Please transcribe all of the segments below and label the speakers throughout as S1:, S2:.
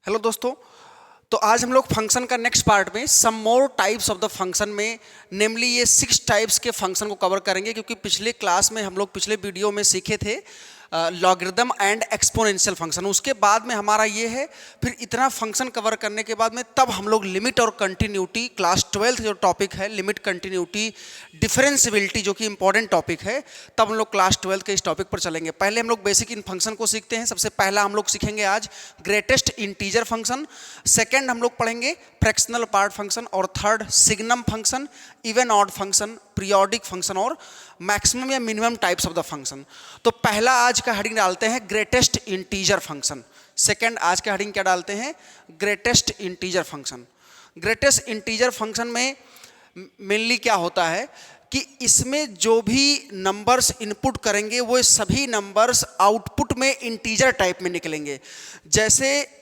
S1: Hello दोस्तों। तो आज हम लोग फंक्शन का नेक्स्ट पार्ट में some more types of the function में नेमली ये 6 टाइप्स के फंक्शन को कवर करेंगे, क्योंकि पिछले क्लास में हम लोग पिछले वीडियो में सीखे थे लॉगरिदम एंड एक्सपोनेंशियल फंक्शन। उसके बाद में हमारा ये है, फिर इतना फंक्शन कवर करने के बाद में तब हम लोग लिमिट और कंटिन्यूटी, क्लास 12 जो टॉपिक है लिमिट कंटिन्यूटी डिफरेंशियबिलिटी जो कि इंपॉर्टेंट टॉपिक है, तब हम लोग क्लास 12 के इस टॉपिक पर चलेंगे। पहले हम लोग बेसिक इन फंक्शन को सीखते हैं। सबसे पहला हम लोग सीखेंगे आज ग्रेटेस्ट इंटीजर फंक्शन, सेकेंड हम लोग पढ़ेंगे फ्रैक्शनल पार्ट फंक्शन, और third signum function, even odd function, periodic function और मैक्सिमम या minimum types of the function. तो पहला आज का हेडिंग डालते हैं ग्रेटेस्ट इंटीजर फंक्शन, सेकेंड आज का हेडिंग क्या डालते हैं, greatest integer function. Greatest integer function में मेनली क्या होता है कि इसमें जो भी नंबर्स इनपुट करेंगे वो सभी नंबर्स आउटपुट में इंटीजर टाइप में निकलेंगे। जैसे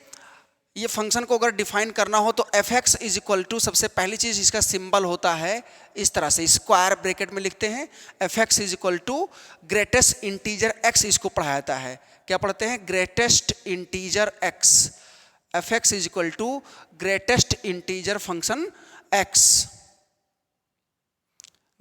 S1: ये फंक्शन को अगर डिफाइन करना हो तो F X is equal to, सबसे पहली चीज इसका सिंबल होता है इस तरह से, स्क्वायर ब्रैकेट में लिखते हैं F X is equal to greatest integer X. इसको पढ़ाया जाता है, क्या पढ़ते हैं, greatest integer X. F X is equal to greatest integer function X,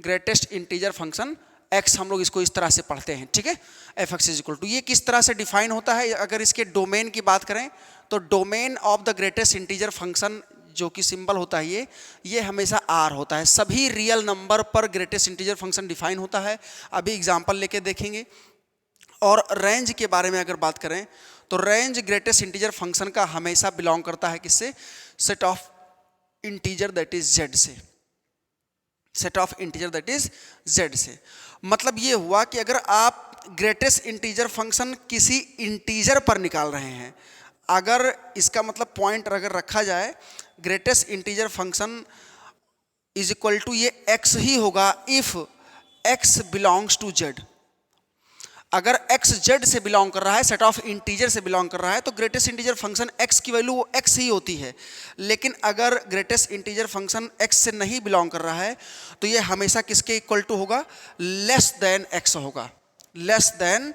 S1: greatest integer function X, हम लोग इसको इस तरह से पढ़ते हैं, ठीक है। F X is equal to, ये किस तरह से डिफाइन होता है, अगर इसके डोमेन की बात करें तो domain of the greatest integer function जो कि सिंबल होता है ये हमेशा आर होता है। सभी रियल नंबर पर ग्रेटेस्ट इंटीजर फंक्शन डिफाइन होता है। अभी एग्जांपल लेके देखेंगे। और रेंज के बारे में अगर बात करें तो रेंज ग्रेटेस्ट इंटीजर फंक्शन का हमेशा बिलोंग करता है किससे, set of integer that is Z से, set of integer that is Z से। मतलब ये हुआ कि अगर आप ग्रेटेस्ट इंटीजर फंक्शन किसी इंटीजर पर निकाल रहे हैं, अगर इसका मतलब पॉइंट अगर रखा जाए greatest integer function is equal to ये x ही होगा if x belongs to z। अगर x z से बिलोंग कर रहा है, सेट ऑफ इंटीजर से बिलोंग कर रहा है, तो ग्रेटेस्ट इंटीजर फंक्शन x की वैल्यू वो x ही होती है। लेकिन अगर ग्रेटेस्ट इंटीजर फंक्शन x से नहीं बिलोंग कर रहा है तो ये हमेशा किसके इक्वल टू होगा, लेस देन x होगा। Less than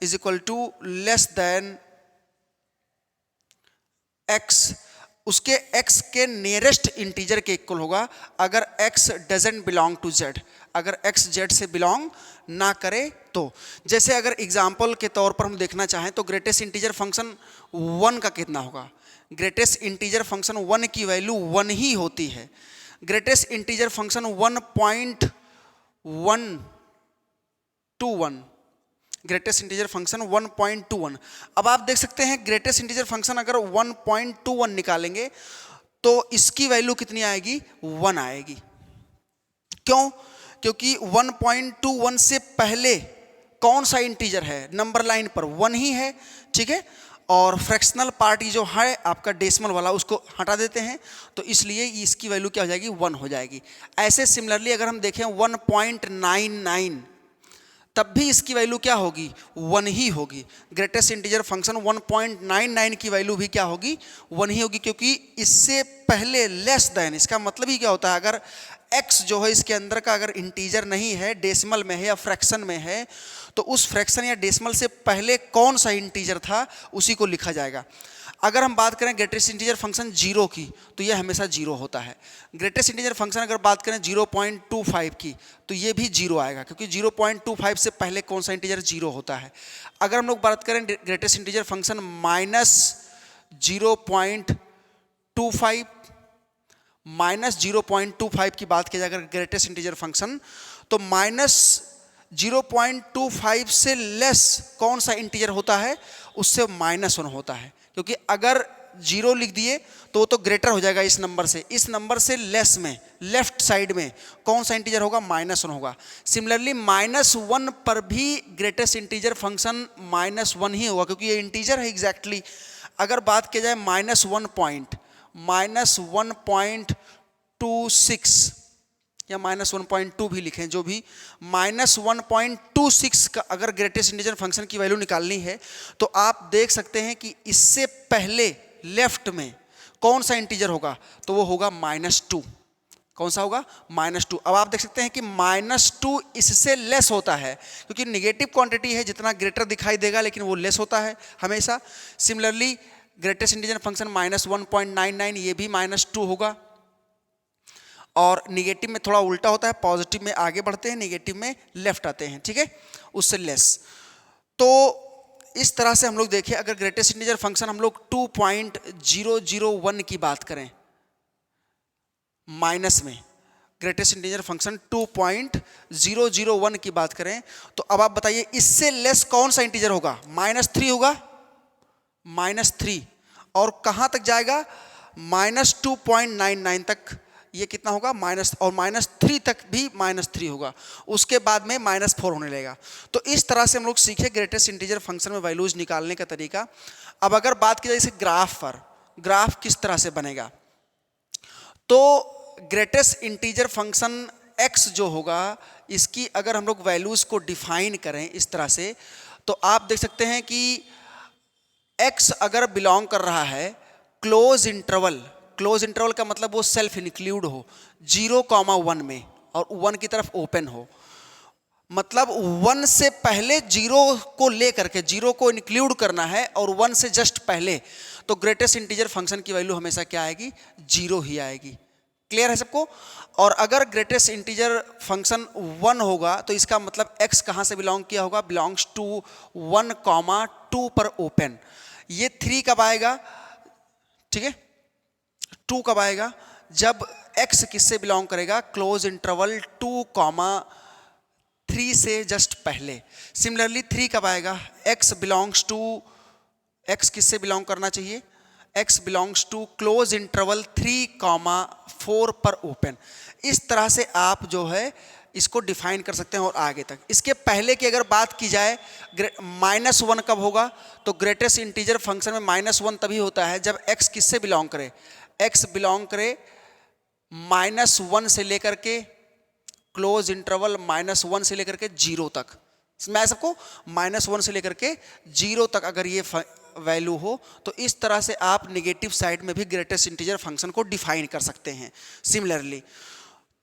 S1: is equal to less than x, उसके x के नियरेस्ट इंटीजर के इक्वल होगा अगर x doesn't belong to z, अगर x z से बिलोंग ना करे तो। जैसे अगर एग्जाम्पल के तौर पर हम देखना चाहें तो ग्रेटेस्ट इंटीजर फंक्शन 1 का कितना होगा, ग्रेटेस्ट इंटीजर फंक्शन 1 की वैल्यू 1 ही होती है। Greatest integer function 1.121, greatest integer function 1.21। अब आप देख सकते हैं ग्रेटेस्ट इंटीजर फंक्शन अगर 1.21 निकालेंगे तो इसकी वैल्यू कितनी आएगी, 1 आएगी। क्यों, क्योंकि 1.21 से पहले कौन सा इंटीजर है, नंबर लाइन पर 1 ही है, ठीक है। और फ्रैक्शनल पार्ट जो है आपका डेसिमल वाला उसको हटा देते हैं, तो इसलिए इसकी वैल्यू क्या हो जाएगी, 1 हो जाएगी। ऐसे सिमिलरली अगर हम देखें 1.99 तब भी इसकी वैल्यू क्या होगी, 1 ही होगी। ग्रेटेस्ट इंटीजर फंक्शन 1.99 की वैल्यू भी क्या होगी, 1 ही होगी, क्योंकि इससे पहले लेस देन, इसका मतलब ही क्या होता है, अगर x जो है इसके अंदर का अगर इंटीजर नहीं है, डेसिमल में है या फ्रैक्शन में है, तो उस फ्रैक्शन या डेसिमल से पहले कौन सा इंटीजर था उसी को लिखा जाएगा। अगर हम बात करें ग्रेटेस्ट इंटीजर फंक्शन 0 की तो ये हमेशा 0 होता है। ग्रेटेस्ट इंटीजर फंक्शन अगर बात करें 0.25 की तो ये भी 0 आएगा, क्योंकि 0.25 से पहले कौन सा इंटीजर 0 होता है। अगर हम लोग बात करें ग्रेटेस्ट इंटीजर फंक्शन -0.25 की बात की जाए अगर ग्रेटेस्ट इंटीजर फंक्शन, तो -0.25 से लेस कौन सा इंटीजर होता है, उससे -1 होता है। क्योंकि अगर 0 लिख दिए तो वो तो ग्रेटर हो जाएगा इस नंबर से, इस नंबर से लेस में लेफ्ट साइड में कौन सा इंटीजर होगा, -1 होगा। सिमिलरली -1 पर भी ग्रेटेस्ट इंटीजर फंक्शन -1 ही होगा, क्योंकि ये इंटीजर है एग्जैक्टली। अगर बात की जाए -1.26 या -1.2 भी लिखें, जो भी -1.26 का अगर ग्रेटेस्ट इंटीजर फंक्शन की वैल्यू निकालनी है तो आप देख सकते हैं कि इससे पहले लेफ्ट में कौन सा इंटीजर होगा, तो वो होगा -2। कौन सा होगा, -2। अब आप देख सकते हैं कि -2 इससे लेस होता है, क्योंकि निगेटिव क्वांटिटी है, जितना ग्रेटर दिखाई देगा लेकिन वो लेस होता है हमेशा। सिमिलरली ग्रेटेस्ट इंटीजर फंक्शन -1.99, ये भी -2 होगा। और निगेटिव में थोड़ा उल्टा होता है, पॉजिटिव में आगे बढ़ते हैं, निगेटिव में लेफ्ट आते हैं, ठीक है, उससे लेस। तो इस तरह से हम लोग देखें, अगर ग्रेटेस्ट इंटीजर फंक्शन हम लोग 2.001 की बात करें माइनस में, ग्रेटेस्ट इंटीजर फंक्शन 2.001 की बात करें, तो अब आप बताइए इससे लेस कौन सा इंटीजर होगा? -3 होगा, -3। और कहां तक जाएगा? -2.99 तक। ये कितना होगा? और -3 तक भी -3 होगा, उसके बाद में -4 होने लगेगा। तो इस तरह से हम लोग सीखे ग्रेटेस्ट इंटीजर फंक्शन में वैल्यूज निकालने का तरीका। अब अगर बात की जाए इसे ग्राफ पर, ग्राफ किस तरह से बनेगा, तो ग्रेटेस्ट इंटीजर फंक्शन x जो होगा, इसकी अगर हम लोग वैल्यूज को डिफाइन करें इस तरह से, तो आप देख सकते हैं कि x अगर बिलोंग कर रहा है क्लोज इंटरवल, क्लोज इंटरवल का मतलब वो सेल्फ इंक्लूड हो 0,1 में और 1 की तरफ ओपन हो, मतलब 1 से पहले 0 को लेकर के 0 को इंक्लूड करना है और 1 से जस्ट पहले, तो ग्रेटेस्ट इंटीजर फंक्शन की वैल्यू हमेशा क्या आएगी? 0 ही आएगी। क्लियर है सबको? और अगर ग्रेटेस्ट इंटीजर फंक्शन 1 होगा तो इसका मतलब x कहां से बिलोंग किया होगा? बिलोंग्स टू 1,2 पर ओपन। ये 3 कब आएगा? ठीक है, 2 कब आएगा? जब x किससे बिलोंग करेगा? क्लोज इंटरवल 2,3 से जस्ट पहले। सिमिलरली 3 कब आएगा? x बिलोंग्स टू, x किससे बिलोंग करना चाहिए? x belongs to close interval 3,4 पर ओपन। इस तरह से आप जो है इसको डिफाइन कर सकते हैं और आगे तक। इसके पहले की अगर बात की जाए, -1 कब होगा? तो ग्रेटेस्ट इंटीजर फंक्शन में -1 तभी होता है जब x किससे बिलोंग करे? x बिलोंग करे -1 से लेकर के क्लोज इंटरवल -1 से लेकर के 0 तक। मैं सबको -1 से लेकर के 0 तक अगर ये वैल्यू हो, तो इस तरह से आप नेगेटिव साइड में भी ग्रेटेस्ट इंटीजर फंक्शन को डिफाइन कर सकते हैं। सिमिलरली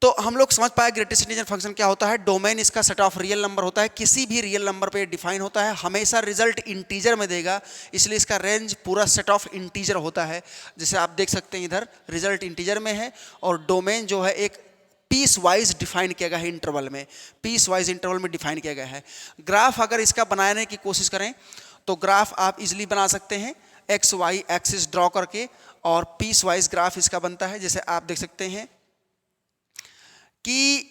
S1: तो हम लोग समझ पाए ग्रेटेस्ट इंटीजर फंक्शन क्या होता है। डोमेन इसका सेट ऑफ रियल नंबर होता है, किसी भी रियल नंबर पे डिफाइन होता है, हमेशा रिजल्ट इंटीजर में देगा, इसलिए इसका रेंज पूरा सेट ऑफ इंटीजर होता है। जैसे आप देख सकते हैं इधर रिजल्ट इंटीजर में है और डोमेन जो है एक पीस वाइज डिफाइन किया गया है इंटरवल में, पीस वाइज इंटरवल में डिफाइन किया गया है। ग्राफ अगर इसका बनाने की कोशिश करें तो ग्राफ आप इजीली बना सकते हैं एक्स वाई एक्सिस ड्रॉ करके, और पीस वाइज ग्राफ इसका बनता है। जैसे आप देख सकते हैं कि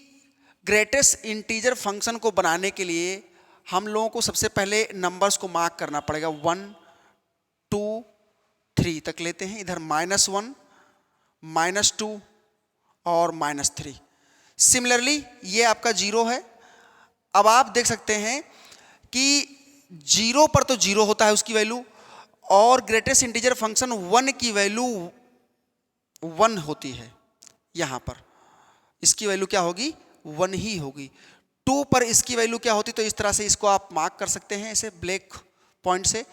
S1: ग्रेटेस्ट इंटीजर फंक्शन को बनाने के लिए हम लोगों को सबसे पहले नंबर्स को मार्क करना पड़ेगा। 1 2 3 तक लेते हैं, इधर -1 -2 और -3। सिमिलरली ये आपका 0 है। अब आप देख सकते हैं कि 0 पर तो 0 होता है उसकी वैल्यू, और ग्रेटेस्ट इंटीजर फंक्शन 1 की वैल्यू 1 होती है। यहां पर इसकी वैल्यू क्या होगी? 1 ही होगी। 2 पर इसकी वैल्यू क्या होती? तो इस तरह से इसको आप मार्क कर सकते हैं ऐसे ब्लैक पॉइंट से।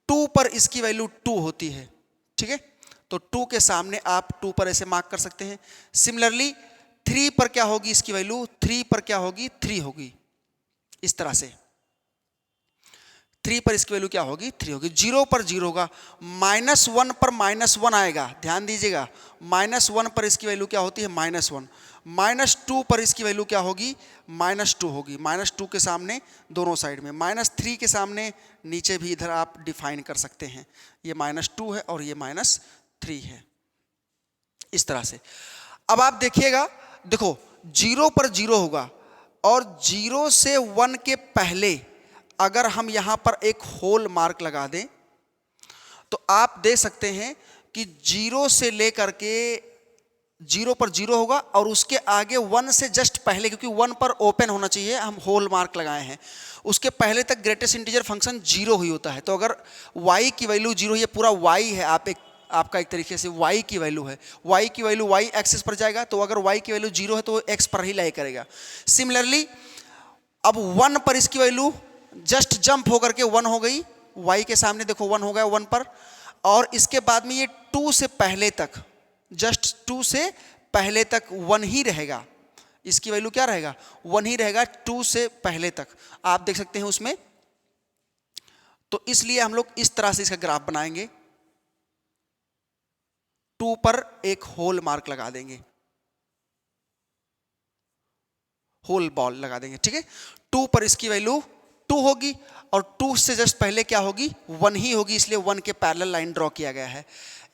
S1: 2 पर इसकी वैल्यू 2 होती है, ठीक है, तो 2 के सामने आप 2 पर ऐसे मार्क कर सकते हैं। सिमिलरली 3 पर क्या होगी इसकी वैल्यू? 3 पर क्या होगी? 3 होगी। इस तरह से 3 पर इसकी वैल्यू क्या होगी? 3 होगी। 0 पर 0 होगा। -1 पर -1 आएगा, ध्यान दीजिएगा। -1 पर इसकी वैल्यू क्या होती है? -1। -2 पर इसकी वैल्यू क्या होगी? -2 होगी। -2 के सामने दोनों साइड में, -3 के सामने नीचे भी इधर आप डिफाइन कर सकते हैं। ये -2 है और ये -3 है, इस तरह से। अब आप देखिएगा, देखो 0 पर 0 होगा और 0 से 1 के पहले अगर हम यहां पर एक होल मार्क लगा दें तो आप देख सकते हैं कि 0 से लेकर के 0 पर 0 होगा और उसके आगे 1 से जस्ट पहले, क्योंकि 1 पर ओपन होना चाहिए, हम होल मार्क लगाए हैं, उसके पहले तक ग्रेटेस्ट इंटीजर फंक्शन 0 ही होता है। तो अगर y की वैल्यू 0, ये पूरा y है, आपका एक तरीके से y की वैल्यू है, y की वैल्यू y एक्सिस पर जाएगा, तो अगर y की वैल्यू 0 है तो x पर ही लाई करेगा। सिमिलरली अब 1 पर इसकी वैल्यू जस्ट जंप होकर के 1 हो गई, y के सामने देखो 1 हो गया 1 पर, और इसके बाद में ये 2 से पहले तक, जस्ट 2 से पहले तक 1 ही रहेगा। इसकी वैल्यू क्या रहेगा? 1 ही रहेगा 2 से पहले तक, आप देख सकते हैं उसमें। तो इसलिए हम लोग इस तरह से इसका ग्राफ बनाएंगे। 2 पर एक होल मार्क लगा देंगे, होल बॉल लगा देंगे, ठीक है। 2 पर इसकी वैल्यू 2 होगी और 2 से जस्ट पहले क्या होगी, 1 ही होगी, इसलिए 1 के पैरेलल लाइन ड्रॉ किया गया है।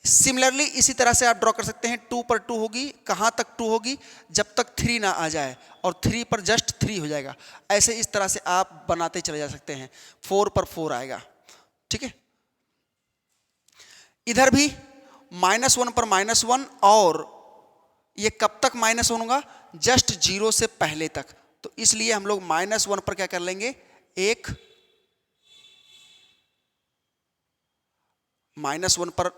S1: सिमिलरली इसी तरह से आप ड्रॉ कर सकते हैं, 2 पर 2 होगी, कहां तक 2 होगी, जब तक 3 ना आ जाए, और 3 पर जस्ट 3 हो जाएगा। ऐसे इस तरह से आप बनाते चले जा सकते हैं, 4 पर 4 आएगा, ठीक है। इधर भी -1 पर -1, और ये कब तक -1 होगा, जस्ट 0 से पहले तक। तो इसलिए हम लोग -1 पर क्या कर लेंगे, एक -1 पर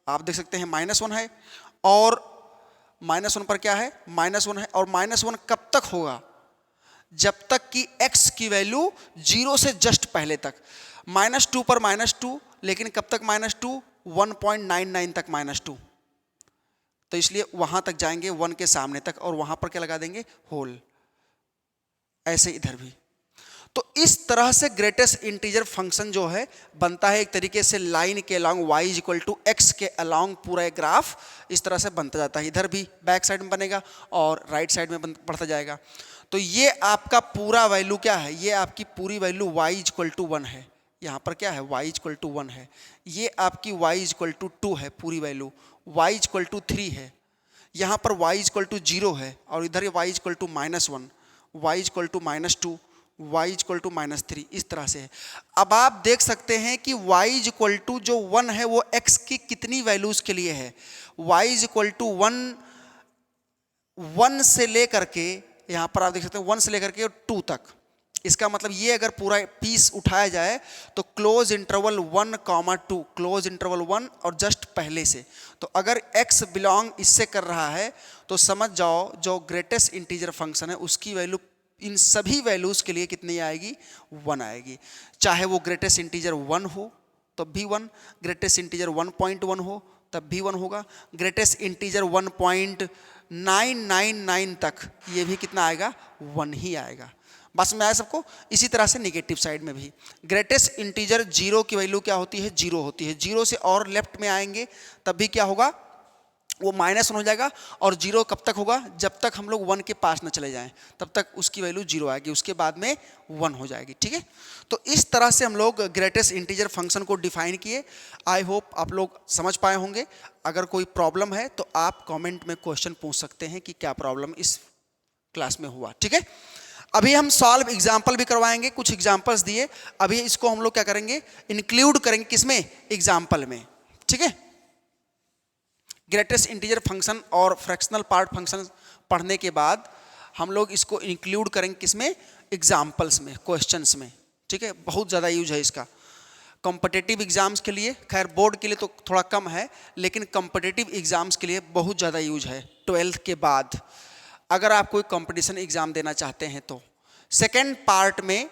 S1: आप देख सकते हैं -1 है, और -1 पर क्या है, -1 है, और -1 कब तक होगा, जब तक कि x की वैल्यू 0 से जस्ट पहले तक। -2 पर -2, लेकिन कब तक -2, 1.99 तक -2, तो इसलिए वहां तक जाएंगे 1 के सामने तक, और वहां पर क्या लगा देंगे, होल। ऐसे इधर भी। तो इस तरह से ग्रेटेस्ट इंटीजर फंक्शन जो है बनता है एक तरीके से लाइन के along y equal to x के अलोंग पूरा एक ग्राफ इस तरह से बनता जाता है। इधर भी बैक साइड में बनेगा और राइट साइड में बढ़ता जाएगा। तो ये आपका पूरा वैल्यू क्या है, ये आपकी पूरी वैल्यू y इक्वल टू 1 है। यहाँ पर क्या है, y इक्वल टू 1 है। ये आपकी y इक्वल टू 2 है पूरी वैल्यू, y इक्वल टू 3 है। यहाँ पर y इक्वल टू 0 है, और इधर y equal to -1, y equal to -2, y equal to -3, इस तरह से है। अब आप देख सकते हैं कि y इक्वल टू जो 1 है वो x की कितनी वैल्यूज के लिए है। y इक्वल टू 1 से लेकर के, यहाँ पर आप देख सकते हैं 1 से लेकर के 2 तक। इसका मतलब ये अगर पूरा पीस उठाया जाए तो क्लोज इंटरवल 1, 2, क्लोज इंटरवल 1 और जस्ट पहले से, तो अगर x बिलोंग इससे कर रहा है तो समझ जाओ जो ग्रेटेस्ट इंटीजर फंक्शन है उसकी वैल्यू इन सभी वैल्यूज के लिए कितनी आएगी, 1 आएगी। चाहे वो ग्रेटेस्ट इंटीजर 1 हो तब भी 1, ग्रेटेस्ट इंटीजर 1.1 हो तब भी 1 होगा, ग्रेटेस्ट इंटीजर 1.999 तक ये भी कितना आएगा, 1 ही आएगा। बस में आया सबको। इसी तरह से नेगेटिव साइड में भी ग्रेटेस्ट इंटीजर 0 की वैल्यू क्या होती है, 0 होती है। 0 से और लेफ्ट में आएंगे तब भी क्या होगा, वो -1 हो जाएगा। और 0 कब तक होगा, जब तक हम लोग 1 के पास न चले जाएं तब तक उसकी वैल्यू 0 आएगी, उसके बाद में 1 हो जाएगी, ठीक है। तो इस तरह से हम लोग ग्रेटेस्ट इंटीजर फंक्शन को डिफाइन किए। आई होप आप लोग समझ पाए होंगे। अगर कोई प्रॉब्लम है तो आप कमेंट में क्वेश्चन पूछ सकते हैं कि क्या प्रॉब्लम इस क्लास में हुआ, ठीक है। अभी हम सॉल्व एग्जाम्पल भी करवाएंगे, कुछ एग्जाम्पल्स दिए। अभी इसको हम लोग क्या करेंगे, इंक्लूड करेंगे किसमें, एग्जाम्पल में, ठीक है। ग्रेटेस्ट इंटीजर फंक्शन और फ्रैक्शनल पार्ट फंक्शन पढ़ने के बाद हम लोग इसको इंक्लूड करेंगे किसमें, एग्जाम्पल्स में, क्वेश्चंस में, ठीक है। बहुत ज़्यादा यूज है इसका कॉम्पिटिटिव एग्जाम्स के लिए। खैर बोर्ड के लिए तो थोड़ा कम है, लेकिन कॉम्पिटिटिव एग्जाम्स के लिए बहुत ज़्यादा यूज है। 12th के बाद अगर आप कोई कंपटीशन एग्जाम देना चाहते हैं तो सेकेंड पार्ट में,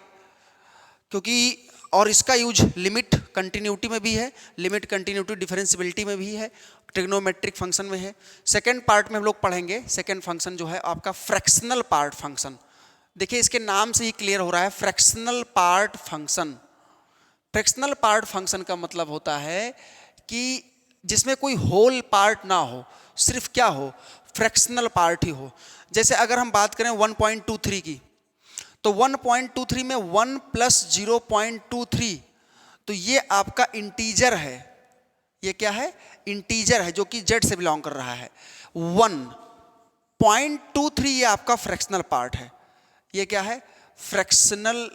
S1: क्योंकि और इसका यूज लिमिट कंटिन्यूटी में भी है, लिमिट कंटिन्यूटी डिफरेंशियबिलिटी में भी है, ट्रिग्नोमेट्रिक फंक्शन में है। सेकेंड पार्ट में हम लोग पढ़ेंगे सेकेंड फंक्शन जो है आपका फ्रैक्शनल पार्ट फंक्शन। देखिए इसके नाम से ही क्लियर हो रहा है, fractional part function. Fractional part function का मतलब होता है कि जिसमें कोई होल पार्ट ना हो, सिर्फ क्या हो, फ्रैक्शनल पार्ट ही हो। जैसे अगर हम बात करें 1.23 की, तो 1.23 में 1 + 0.23, तो ये आपका इंटीजर है। ये क्या है, इंटीजर है जो कि z से बिलोंग कर रहा है। 1.23 ये आपका फ्रैक्शनल पार्ट है। ये क्या है, फ्रैक्शनल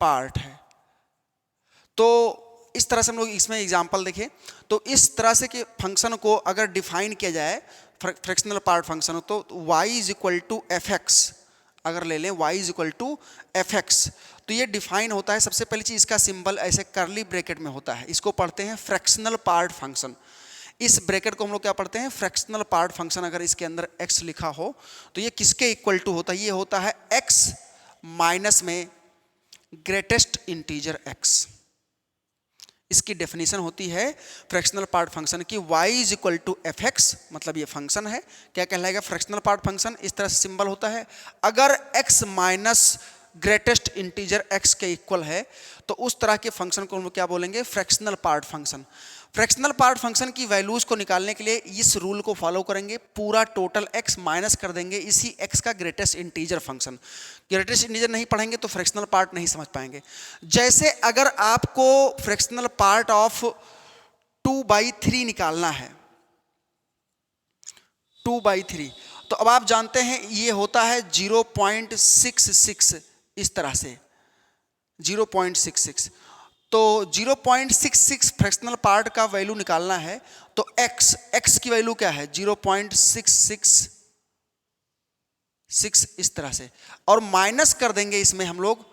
S1: पार्ट है। तो इस तरह से हम लोग इसमें एग्जांपल देखें तो इस तरह से कि फंक्शन को अगर डिफाइन किया जाए फ्रैक्शनल पार्ट फंक्शन हो तो y = fx अगर ले लें, y = fx, तो ये डिफाइन होता है। सबसे पहली चीज इसका सिंबल ऐसे कर्ली ब्रैकेट में होता है, इसको पढ़ते हैं फ्रैक्शनल पार्ट फंक्शन। इस ब्रैकेट को हम लोग क्या पढ़ते हैं, फ्रैक्शनल पार्ट फंक्शन। अगर इसके अंदर x लिखा हो तो ये किसके इक्वल टू होता है, ये होता है x माइनस में ग्रेटेस्ट इंटीजर x। इसकी डेफिनेशन होती है फ्रैक्शनल पार्ट फंक्शन की y = fx, मतलब ये फंक्शन है। क्या कहलाएगा, फ्रैक्शनल पार्ट फंक्शन। इस तरह से सिंबल होता है। अगर x minus greatest integer x के इक्वल है तो उस तरह के फंक्शन को हम लोग क्या बोलेंगे, fractional part function. Fractional part function की वैल्यूज को निकालने के लिए इस रूल को फॉलो करेंगे, पूरा टोटल x माइनस कर देंगे इसी x का greatest integer function. Greatest integer नहीं पढ़ेंगे तो फ्रैक्शनल पार्ट नहीं समझ पाएंगे। जैसे अगर आपको फ्रैक्शनल पार्ट ऑफ 2/3 निकालना है, 2/3, तो अब आप जानते हैं ये होता है 0.66, इस तरह से 0.66। तो 0.66 फ्रैक्शनल पार्ट का वैल्यू निकालना है तो x की वैल्यू क्या है 0.666 इस तरह से, और माइनस कर देंगे इसमें हम लोग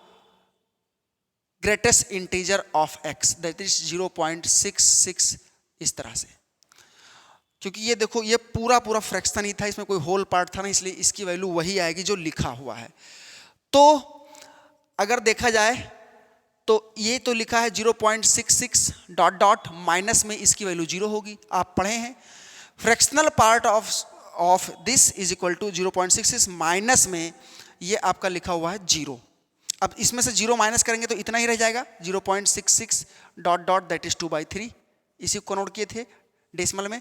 S1: greatest integer of x that is 0.66 इस तरह से। क्योंकि ये देखो ये पूरा फ्रैक्शन ही था, इसमें कोई होल पार्ट था ना, इसलिए इसकी वैल्यू वही आएगी जो लिखा हुआ है। तो अगर देखा जाए तो ये तो लिखा है 0.66 डॉट डॉट माइनस में इसकी वैल्यू 0 होगी, आप पढ़े हैं। Fractional part of this is equal to 0.66 minus में ये आपका लिखा हुआ है 0। अब इसमें से 0 माइनस करेंगे तो इतना ही रह जाएगा 0.66 डॉट डॉट दैट इज 2/3, इसी को नोट किए थे डेसिमल में।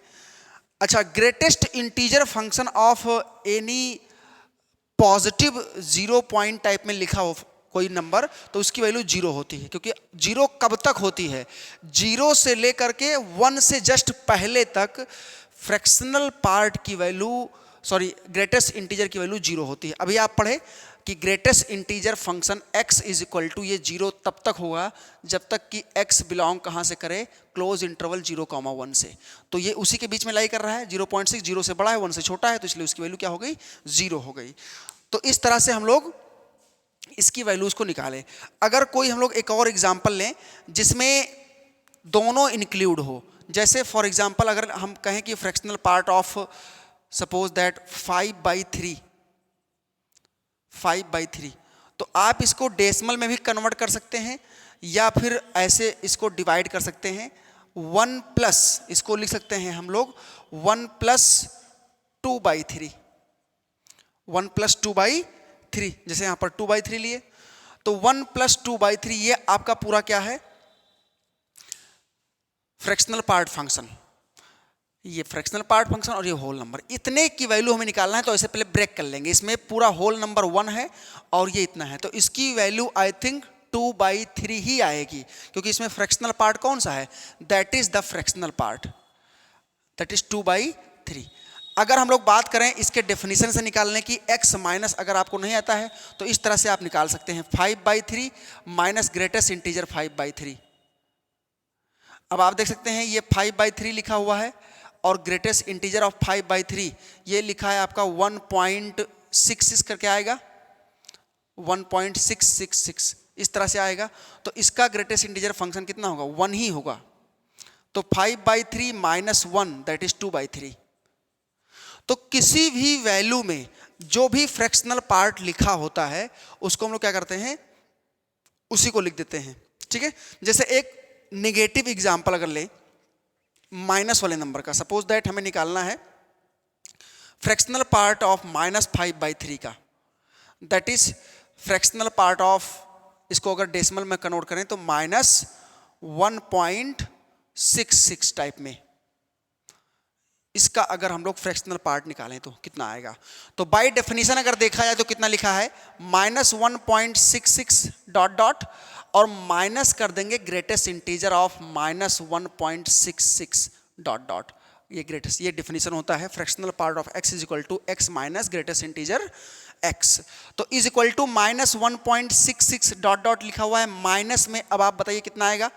S1: अच्छा, greatest integer function of any positive 0 point type में लिखा हो कोई नंबर तो उसकी वैल्यू 0 होती है, क्योंकि 0 कब तक होती है 0 से लेकर के 1 से जस्ट पहले तक फ्रैक्शनल पार्ट की वैल्यू ग्रेटेस्ट इंटीजर की वैल्यू 0 होती है। अभी आप पढ़े कि greatest integer function x is equal to ये 0 तब तक होगा जब तक कि x बिलोंग कहाँ से करे, क्लोज इंटरवल 0,1 से। तो ये उसी के बीच में लाई कर रहा है, 0.6 0 से बड़ा है 1 से छोटा है, तो इसलिए उसकी वैल्यू क्या हो गई 0 हो गई। तो इस तरह से हम लोग इसकी वैल्यूज को निकालें। अगर कोई हम लोग एक और एग्जांपल लें जिसमें दोनों इंक्लूड हो, जैसे फॉर एग्जांपल अगर हम कहें कि fractional part of suppose that 5/3, तो आप इसको डेसिमल में भी कन्वर्ट कर सकते हैं या फिर ऐसे इसको डिवाइड कर सकते हैं। 1 प्लस इसको लिख सकते हैं हम लोग 1 + 2/3, 1 + 2/3, जैसे यहां पर 2/3 लिए तो 1 + 2/3 ये आपका पूरा क्या है फ्रैक्शनल पार्ट फंक्शन, ये फ्रैक्शनल पार्ट फंक्शन और ये होल नंबर, इतने की वैल्यू हमें निकालना है। तो ऐसे पहले ब्रेक कर लेंगे, इसमें पूरा होल नंबर 1 है और ये इतना है, तो इसकी वैल्यू आई थिंक 2/3 ही आएगी, क्योंकि इसमें फ्रैक्शनल पार्ट कौन सा है, that is the fractional part, that is 2/3। अगर हम लोग बात करें इसके डेफिनेशन से निकालने की, x माइनस अगर आपको नहीं आता है तो इस तरह से आप निकाल सकते हैं 5/3 माइनस ग्रेटेस्ट इंटीजर 5/3। अब आप देख सकते हैं ये 5/3 लिखा हुआ है और ग्रेटेस्ट इंटीजर ऑफ 5/3 ये लिखा है आपका 1.66 करके आएगा, 1.666 इस तरह से आएगा। तो इसका ग्रेटेस्ट इंटीजर फंक्शन कितना होगा 1 ही होगा। तो 5/3 माइनस 1 दैट इज 2/3। तो किसी भी वैल्यू में जो भी फ्रैक्शनल पार्ट लिखा होता है उसको हम लोग क्या करते हैं, उसी को लिख देते हैं, ठीक है। जैसे एक नेगेटिव एग्जांपल अगर ले माइनस वाले नंबर का, सपोज दैट हमें निकालना है फ्रैक्शनल पार्ट ऑफ -5/3 का, that is fractional part of, इसको अगर डेसिमल में कन्वर्ट करें तो -1.66 टाइप में इसका अगर हम लोग फ्रैक्शनल पार्ट निकालें तो कितना आएगा। तो बाय डेफिनेशन अगर देखा जाए तो कितना लिखा है -1.66 डॉट डॉट और माइनस कर देंगे greatest integer of -1.66 dot dot, ये ग्रेटेस्ट, ये डेफिनेशन होता है fractional part of x is equal to x minus greatest integer x। तो is equal to -1.66 dot dot लिखा हुआ है, माइनस में अब आप बताइए कितना आएगा,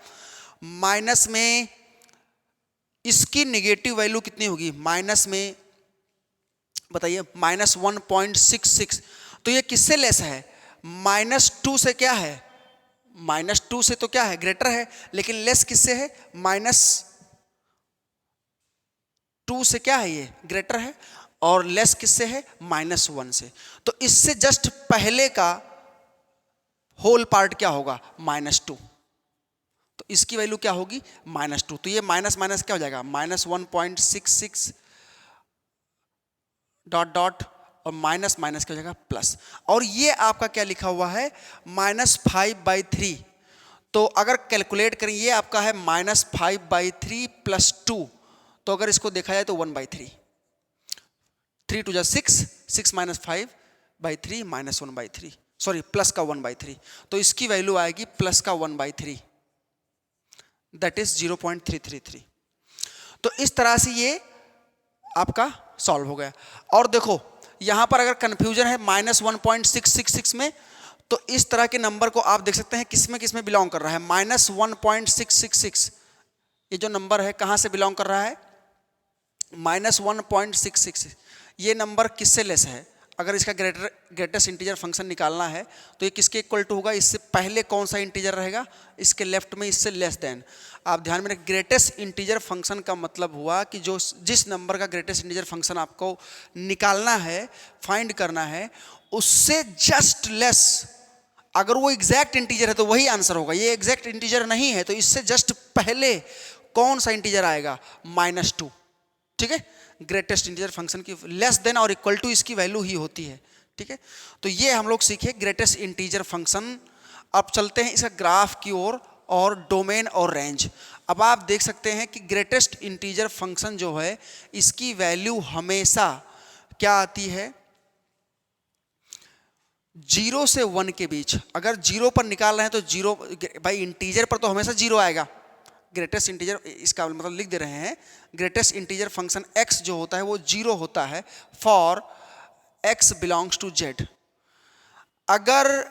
S1: माइनस में इसकी नेगेटिव वैल्यू कितनी होगी, माइनस में बताइए -1.66, तो ये किससे लेस है, -2 से क्या है, -2 से तो क्या है ग्रेटर है, लेकिन लेस किससे है, -2 से क्या है ये ग्रेटर है, और लेस किससे है -1 से। तो इससे जस्ट पहले का होल पार्ट क्या होगा -2, तो इसकी वैल्यू क्या होगी -2। तो ये माइनस माइनस क्या हो जाएगा -1.66 डॉट डॉट और माइनस माइनस क्या हो जाएगा प्लस, और ये आपका क्या लिखा हुआ है -5/3। तो अगर कैलकुलेट करें, ये आपका है -5/3 + 2, तो अगर इसको देखा जाए तो 1/3, 3 2 6, 6 - 5/3 -1/3, सॉरी प्लस का 1/3, तो इसकी वैल्यू आएगी प्लस का 1/3, दैट इज 0.333। तो इस तरह से ये आपका सॉल्व हो गया। और देखो यहां पर अगर कंफ्यूजन है -1.666 में, तो इस तरह के नंबर को आप देख सकते हैं किसमें बिलोंग कर रहा है। -1.666 ये जो नंबर है कहां से बिलोंग कर रहा है, -1.666, ये नंबर किससे लेस है। अगर इसका ग्रेटेस्ट इंटीजर फंक्शन निकालना है तो ये किसके इक्वल टू होगा, इससे पहले कौन सा इंटीजर रहेगा, इसके लेफ्ट में, इससे लेस देन। आप ध्यान में रखें, ग्रेटेस्ट इंटीजर फंक्शन का मतलब हुआ कि जो जिस नंबर का ग्रेटेस्ट इंटीजर फंक्शन आपको निकालना है, फाइंड करना है, उससे जस्ट लेस, अगर वो एग्जैक्ट इंटीजर है तो वही आंसर होगा। ये एग्जैक्ट इंटीजर नहीं है तो इससे जस्ट पहले कौन सा इंटीजर आएगा, -2, ठीक है। ग्रेटेस्ट इंटीजर फंक्शन की लेस देन और इक्वल टू इसकी वैल्यू ही होती है, ठीक है। तो ये हम लोग सीखे ग्रेटेस्ट इंटीजर फंक्शन। अब चलते हैं इसका ग्राफ की ओर और डोमेन और रेंज। अब आप देख सकते हैं कि ग्रेटेस्ट इंटीजर फंक्शन जो है इसकी वैल्यू हमेशा क्या आती है, 0 से 1 के बीच। अगर 0 पर निकाल रहे हैं तो 0, भाई इंटीजर पर तो हमेशा 0 आएगा। ग्रेटेस्ट इंटीजर, इसका मतलब लिख दे रहे हैं, ग्रेटेस्ट इंटीजर फंक्शन x जो होता है वो 0 होता है for x belongs to z। अगर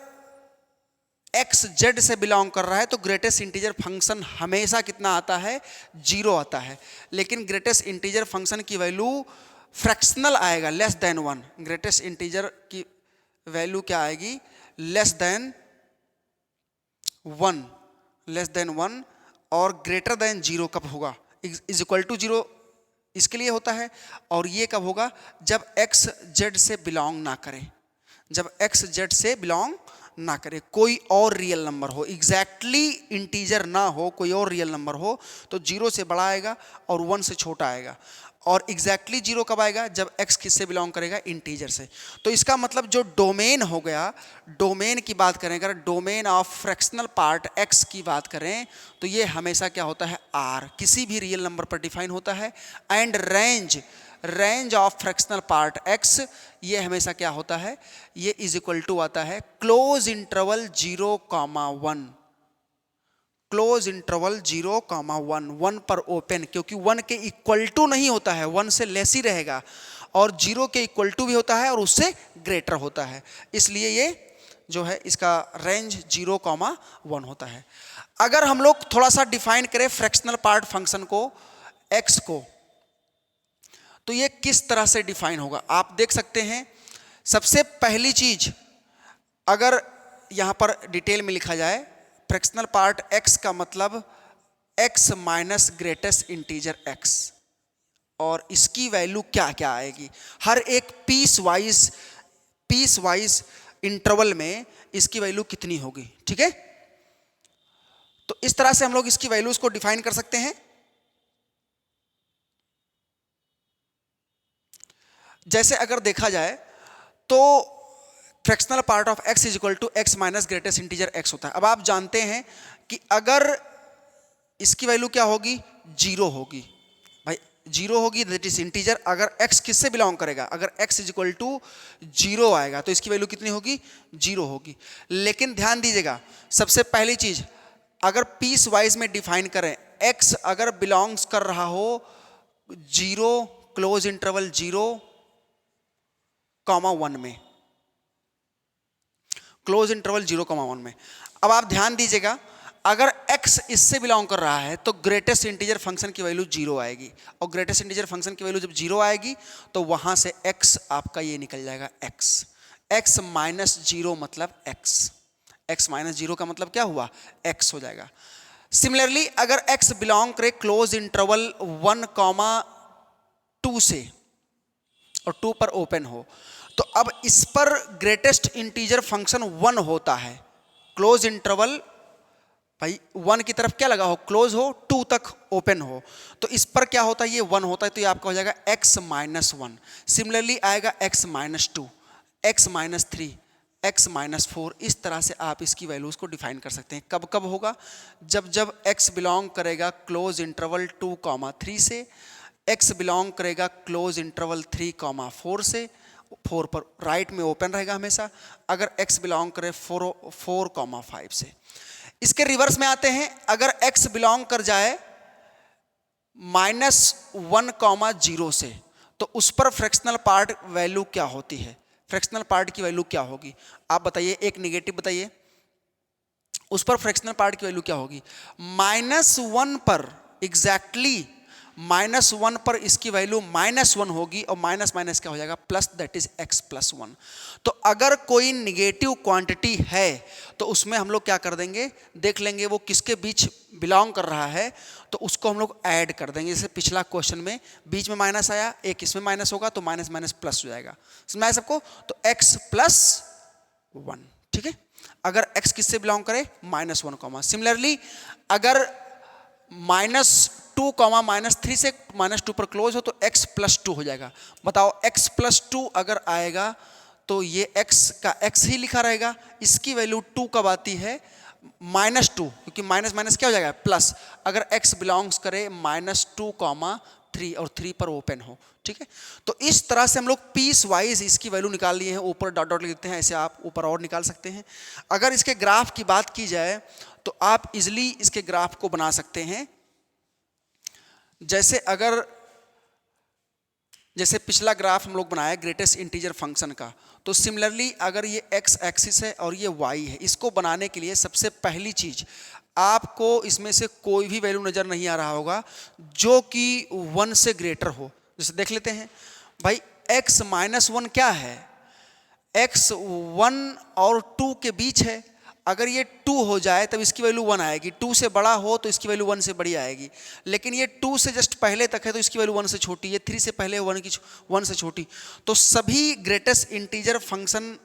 S1: x z से बिलोंग कर रहा है तो ग्रेटेस्ट इंटीजर फंक्शन हमेशा कितना आता है, 0 आता है। लेकिन ग्रेटेस्ट इंटीजर फंक्शन की वैल्यू फ्रैक्शनल आएगा, लेस देन 1। ग्रेटेस्ट इंटीजर की वैल्यू क्या आएगी, लेस देन 1, लेस देन 1। और ग्रेटर देन 0 कब होगा, इज इक्वल टू 0 इसके लिए होता है। और ये कब होगा, जब x z से बिलोंग ना करे, जब x z से बिलोंग ना करे, कोई और रियल नंबर हो, एग्जैक्टली इंटीजर ना हो, कोई और रियल नंबर हो, तो 0 से बड़ा आएगा और 1 से छोटा आएगा। और एग्जैक्टली 0 कब आएगा, जब x किससे बिलोंग करेगा, इंटीजर से। तो इसका मतलब जो डोमेन हो गया, डोमेन की बात करें, अगर domain of fractional part x की बात करें तो ये हमेशा क्या होता है, r, किसी भी रियल नंबर पर डिफाइन होता है। And range of fractional part x, ये हमेशा क्या होता है, ये इज इक्वल टू आता है क्लोज इंटरवल 0,1, क्लोज इंटरवल 0,1, 1 पर ओपन, क्योंकि 1 के इक्वल टू नहीं होता है, 1 से लेस ही रहेगा, और 0 के इक्वल टू भी होता है और उससे ग्रेटर होता है, इसलिए ये जो है इसका रेंज 0,1 होता है। अगर हम लोग थोड़ा सा डिफाइन करें फ्रैक्शनल पार्ट फंक्शन को, x को, तो ये किस तरह से डिफाइन होगा आप देख सकते हैं। सबसे पहली चीज, अगर यहां पर डिटेल में लिखा जाए, फ्रैक्शनल पार्ट x का मतलब x minus greatest integer x, और इसकी वैल्यू क्या क्या आएगी, हर एक पीस वाइज इंटरवल में इसकी वैल्यू कितनी होगी, ठीक है। तो इस तरह से हम लोग इसकी वैल्यूज को डिफाइन कर सकते हैं। जैसे अगर देखा जाए तो fractional part of x is equal to x minus greatest integer x होता है। अब आप जानते हैं कि अगर इसकी वैल्यू क्या होगी, 0 होगी, भाई 0 होगी, दैट इज इंटीजर। अगर x किससे बिलोंग करेगा, अगर x इज इक्वल टू 0 आएगा तो इसकी वैल्यू कितनी होगी, 0 होगी। लेकिन ध्यान दीजिएगा, सबसे पहली चीज, अगर पीस वाइज में डिफाइन करें, x अगर बिलोंग्स कर रहा हो 0, क्लोज इंटरवल 0,1 में, क्लोज इंटरवल 0,1 में। अब आप ध्यान दीजिएगा, अगर x इससे बिलोंग कर रहा है तो ग्रेटेस्ट इंटीजर फंक्शन की वैल्यू 0 आएगी, और ग्रेटेस्ट इंटीजर फंक्शन की वैल्यू जब 0 आएगी तो वहां से x आपका ये निकल जाएगा x माइनस 0 मतलब x माइनस 0 का मतलब क्या हुआ, x हो जाएगा। सिमिलरली अगर x बिलोंग करे क्लोज इंटरवल 1,2 से और 2 पर ओपन हो, तो अब इस पर ग्रेटेस्ट इंटीजर फंक्शन 1 होता है। क्लोज इंटरवल भाई 1 की तरफ क्या लगा हो, क्लोज हो, 2 तक ओपन हो, तो इस पर क्या होता है, ये 1 होता है, तो ये आपका हो जाएगा x माइनस 1। सिमिलरली आएगा x minus 2, x minus 3, x minus 4, इस तरह से आप इसकी वैल्यूज को डिफाइन कर सकते हैं। कब कब होगा? जब जब x बिलोंग करेगा क्लोज इंटरवल 2,3 से, x बिलोंग करेगा क्लोज इंटरवल 3,4 से, 4 पर राइट में ओपन रहेगा हमेशा, अगर x बिलोंग करे 4,5 से। इसके रिवर्स में आते हैं, अगर x बिलोंग कर जाए -1,0 से, तो उस पर फ्रैक्शनल पार्ट वैल्यू क्या होती है? फ्रैक्शनल पार्ट की वैल्यू क्या होगी? आप बताइए, एक नेगेटिव बताइए, उस पर फ्रैक्शनल पार्ट की वैल्यू क्या होगी? -1 पर एग्जैक्टली -1 पर इसकी वैल्यू -1 होगी, और माइनस माइनस क्या हो जाएगा? Plus, that is x + 1। तो अगर कोई निगेटिव क्वांटिटी है तो उसमें हम लोग क्या कर देंगे, देख लेंगे वो किसके बीच बिलोंग कर रहा है, तो उसको हम लोग ऐड कर देंगे। जैसे पिछला क्वेश्चन में बीच में माइनस आया, एक इसमें माइनस होगा, तो माइनस माइनस प्लस हो जाएगा। समझ आया सबको? तो x + 1, ठीक है। अगर x किससे बिलोंग करे? -1, सिमिलरली अगर -2, -3 से -2 पर क्लोज हो तो x + 2 हो जाएगा। बताओ, x + 2 अगर आएगा तो ये x का x ही लिखा रहेगा, इसकी वैल्यू 2 कब आती है? -2, क्योंकि माइनस माइनस क्या हो जाएगा? प्लस। अगर x बिलोंग्स करे -2, 3 और 3 पर ओपन हो, ठीक है। तो इस तरह से हम लोग पीस वाइज इसकी वैल्यू निकाल लिए हैं। ऊपर डॉट डॉट लिखते हैं, ऐसे आप ऊपर और निकाल सकते हैं। अगर इसके ग्राफ की बात की जाए तो आप इजिली इसके ग्राफ को बना सकते हैं। जैसे पिछला ग्राफ हम लोग बनाया ग्रेटेस्ट इंटीजर फंक्शन का, तो सिमिलरली अगर ये x एक्सिस है और ये y है, इसको बनाने के लिए सबसे पहली चीज, आपको इसमें से कोई भी वैल्यू नजर नहीं आ रहा होगा जो कि 1 से ग्रेटर हो। जैसे देख लेते हैं भाई, x -1 क्या है? x 1 और 2 के बीच है। अगर ये 2 हो जाए तब इसकी वैल्यू 1 आएगी, 2 से बड़ा हो तो इसकी वैल्यू 1 से बड़ी आएगी। लेकिन ये 2 से जस्ट पहले तक है तो इसकी वैल्यू 1 से छोटी, ये 3 से पहले 1 से छोटी। तो सभी ग्रेटेस्ट इंटीजर फंक्शन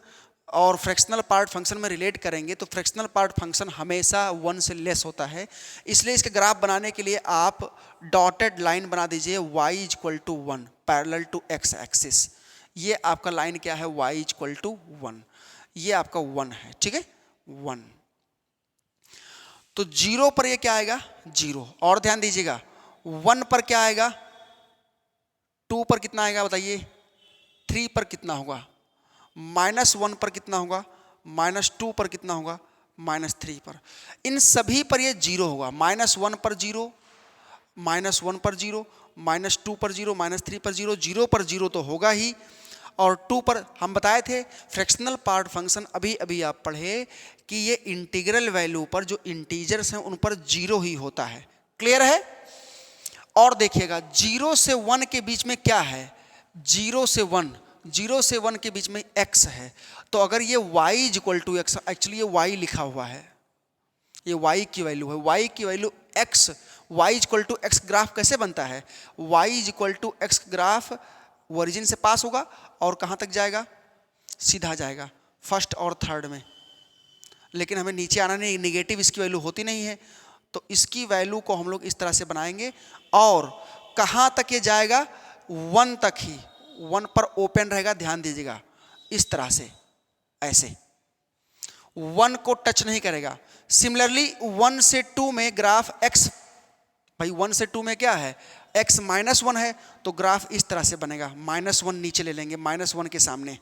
S1: और फ्रैक्शनल पार्ट फंक्शन में रिलेट करेंगे तो फ्रैक्शनल पार्ट फंक्शन हमेशा 1 से लेस होता है। इसलिए इसके ग्राफ बनाने के लिए आप डॉटेड लाइन बना दीजिए y = 1 parallel to x axis. ये आपका लाइन क्या है? y = 1, ये आपका 1 है, ठीक है, 1। तो 0 पर ये क्या आएगा? 0। और ध्यान दीजिएगा, 1 पर क्या आएगा? 2 पर कितना आएगा बताइए? 3 पर कितना होगा? -1 पर कितना होगा? -2 पर कितना होगा? -3 पर। इन सभी पर ये 0 होगा। -1 पर 0, -1 पर 0, -2 पर 0, -3 पर 0, 0 पर 0 तो होगा ही। और 2 पर हम बताए थे फ्रैक्शनल पार्ट फंक्शन, अभी अभी आप पढ़े कि ये इंटीग्रल वैल्यू पर जो इंटीजर्स हैं उन पर 0 ही होता है। क्लियर है? और देखिएगा 0 से 1 के बीच में क्या है? 0 से 1 के बीच में x है। तो अगर ये y = x, एक्चुअली ये y लिखा हुआ है, ये y की वैल्यू है, y की value x, y = x graph कैसे बनता है? y = x ग्राफ ओरिजिन से पास होगा और कहाँ तक जाएगा? सीधा जाएगा फर्स्ट और थर्ड में। लेकिन हमें नीचे आना नहीं, निगेटिव इसकी वैल्यू होती नहीं है, तो इसकी वैल्यू को हम लोग इस तरह से बनाएंगे। और कहाँ तक ये जाएगा? 1 तक ही, 1 पर ओपन रहेगा, ध्यान दीजिएगा, इस तरह से, ऐसे 1 को टच नहीं करेगा। सिमिलरली 1 से 2 में ग्राफ x, भाई 1 से 2 में क्या है? x -1 है, तो ग्राफ इस तरह से बनेगा। -1 नीचे ले लेंगे, -1 के सामने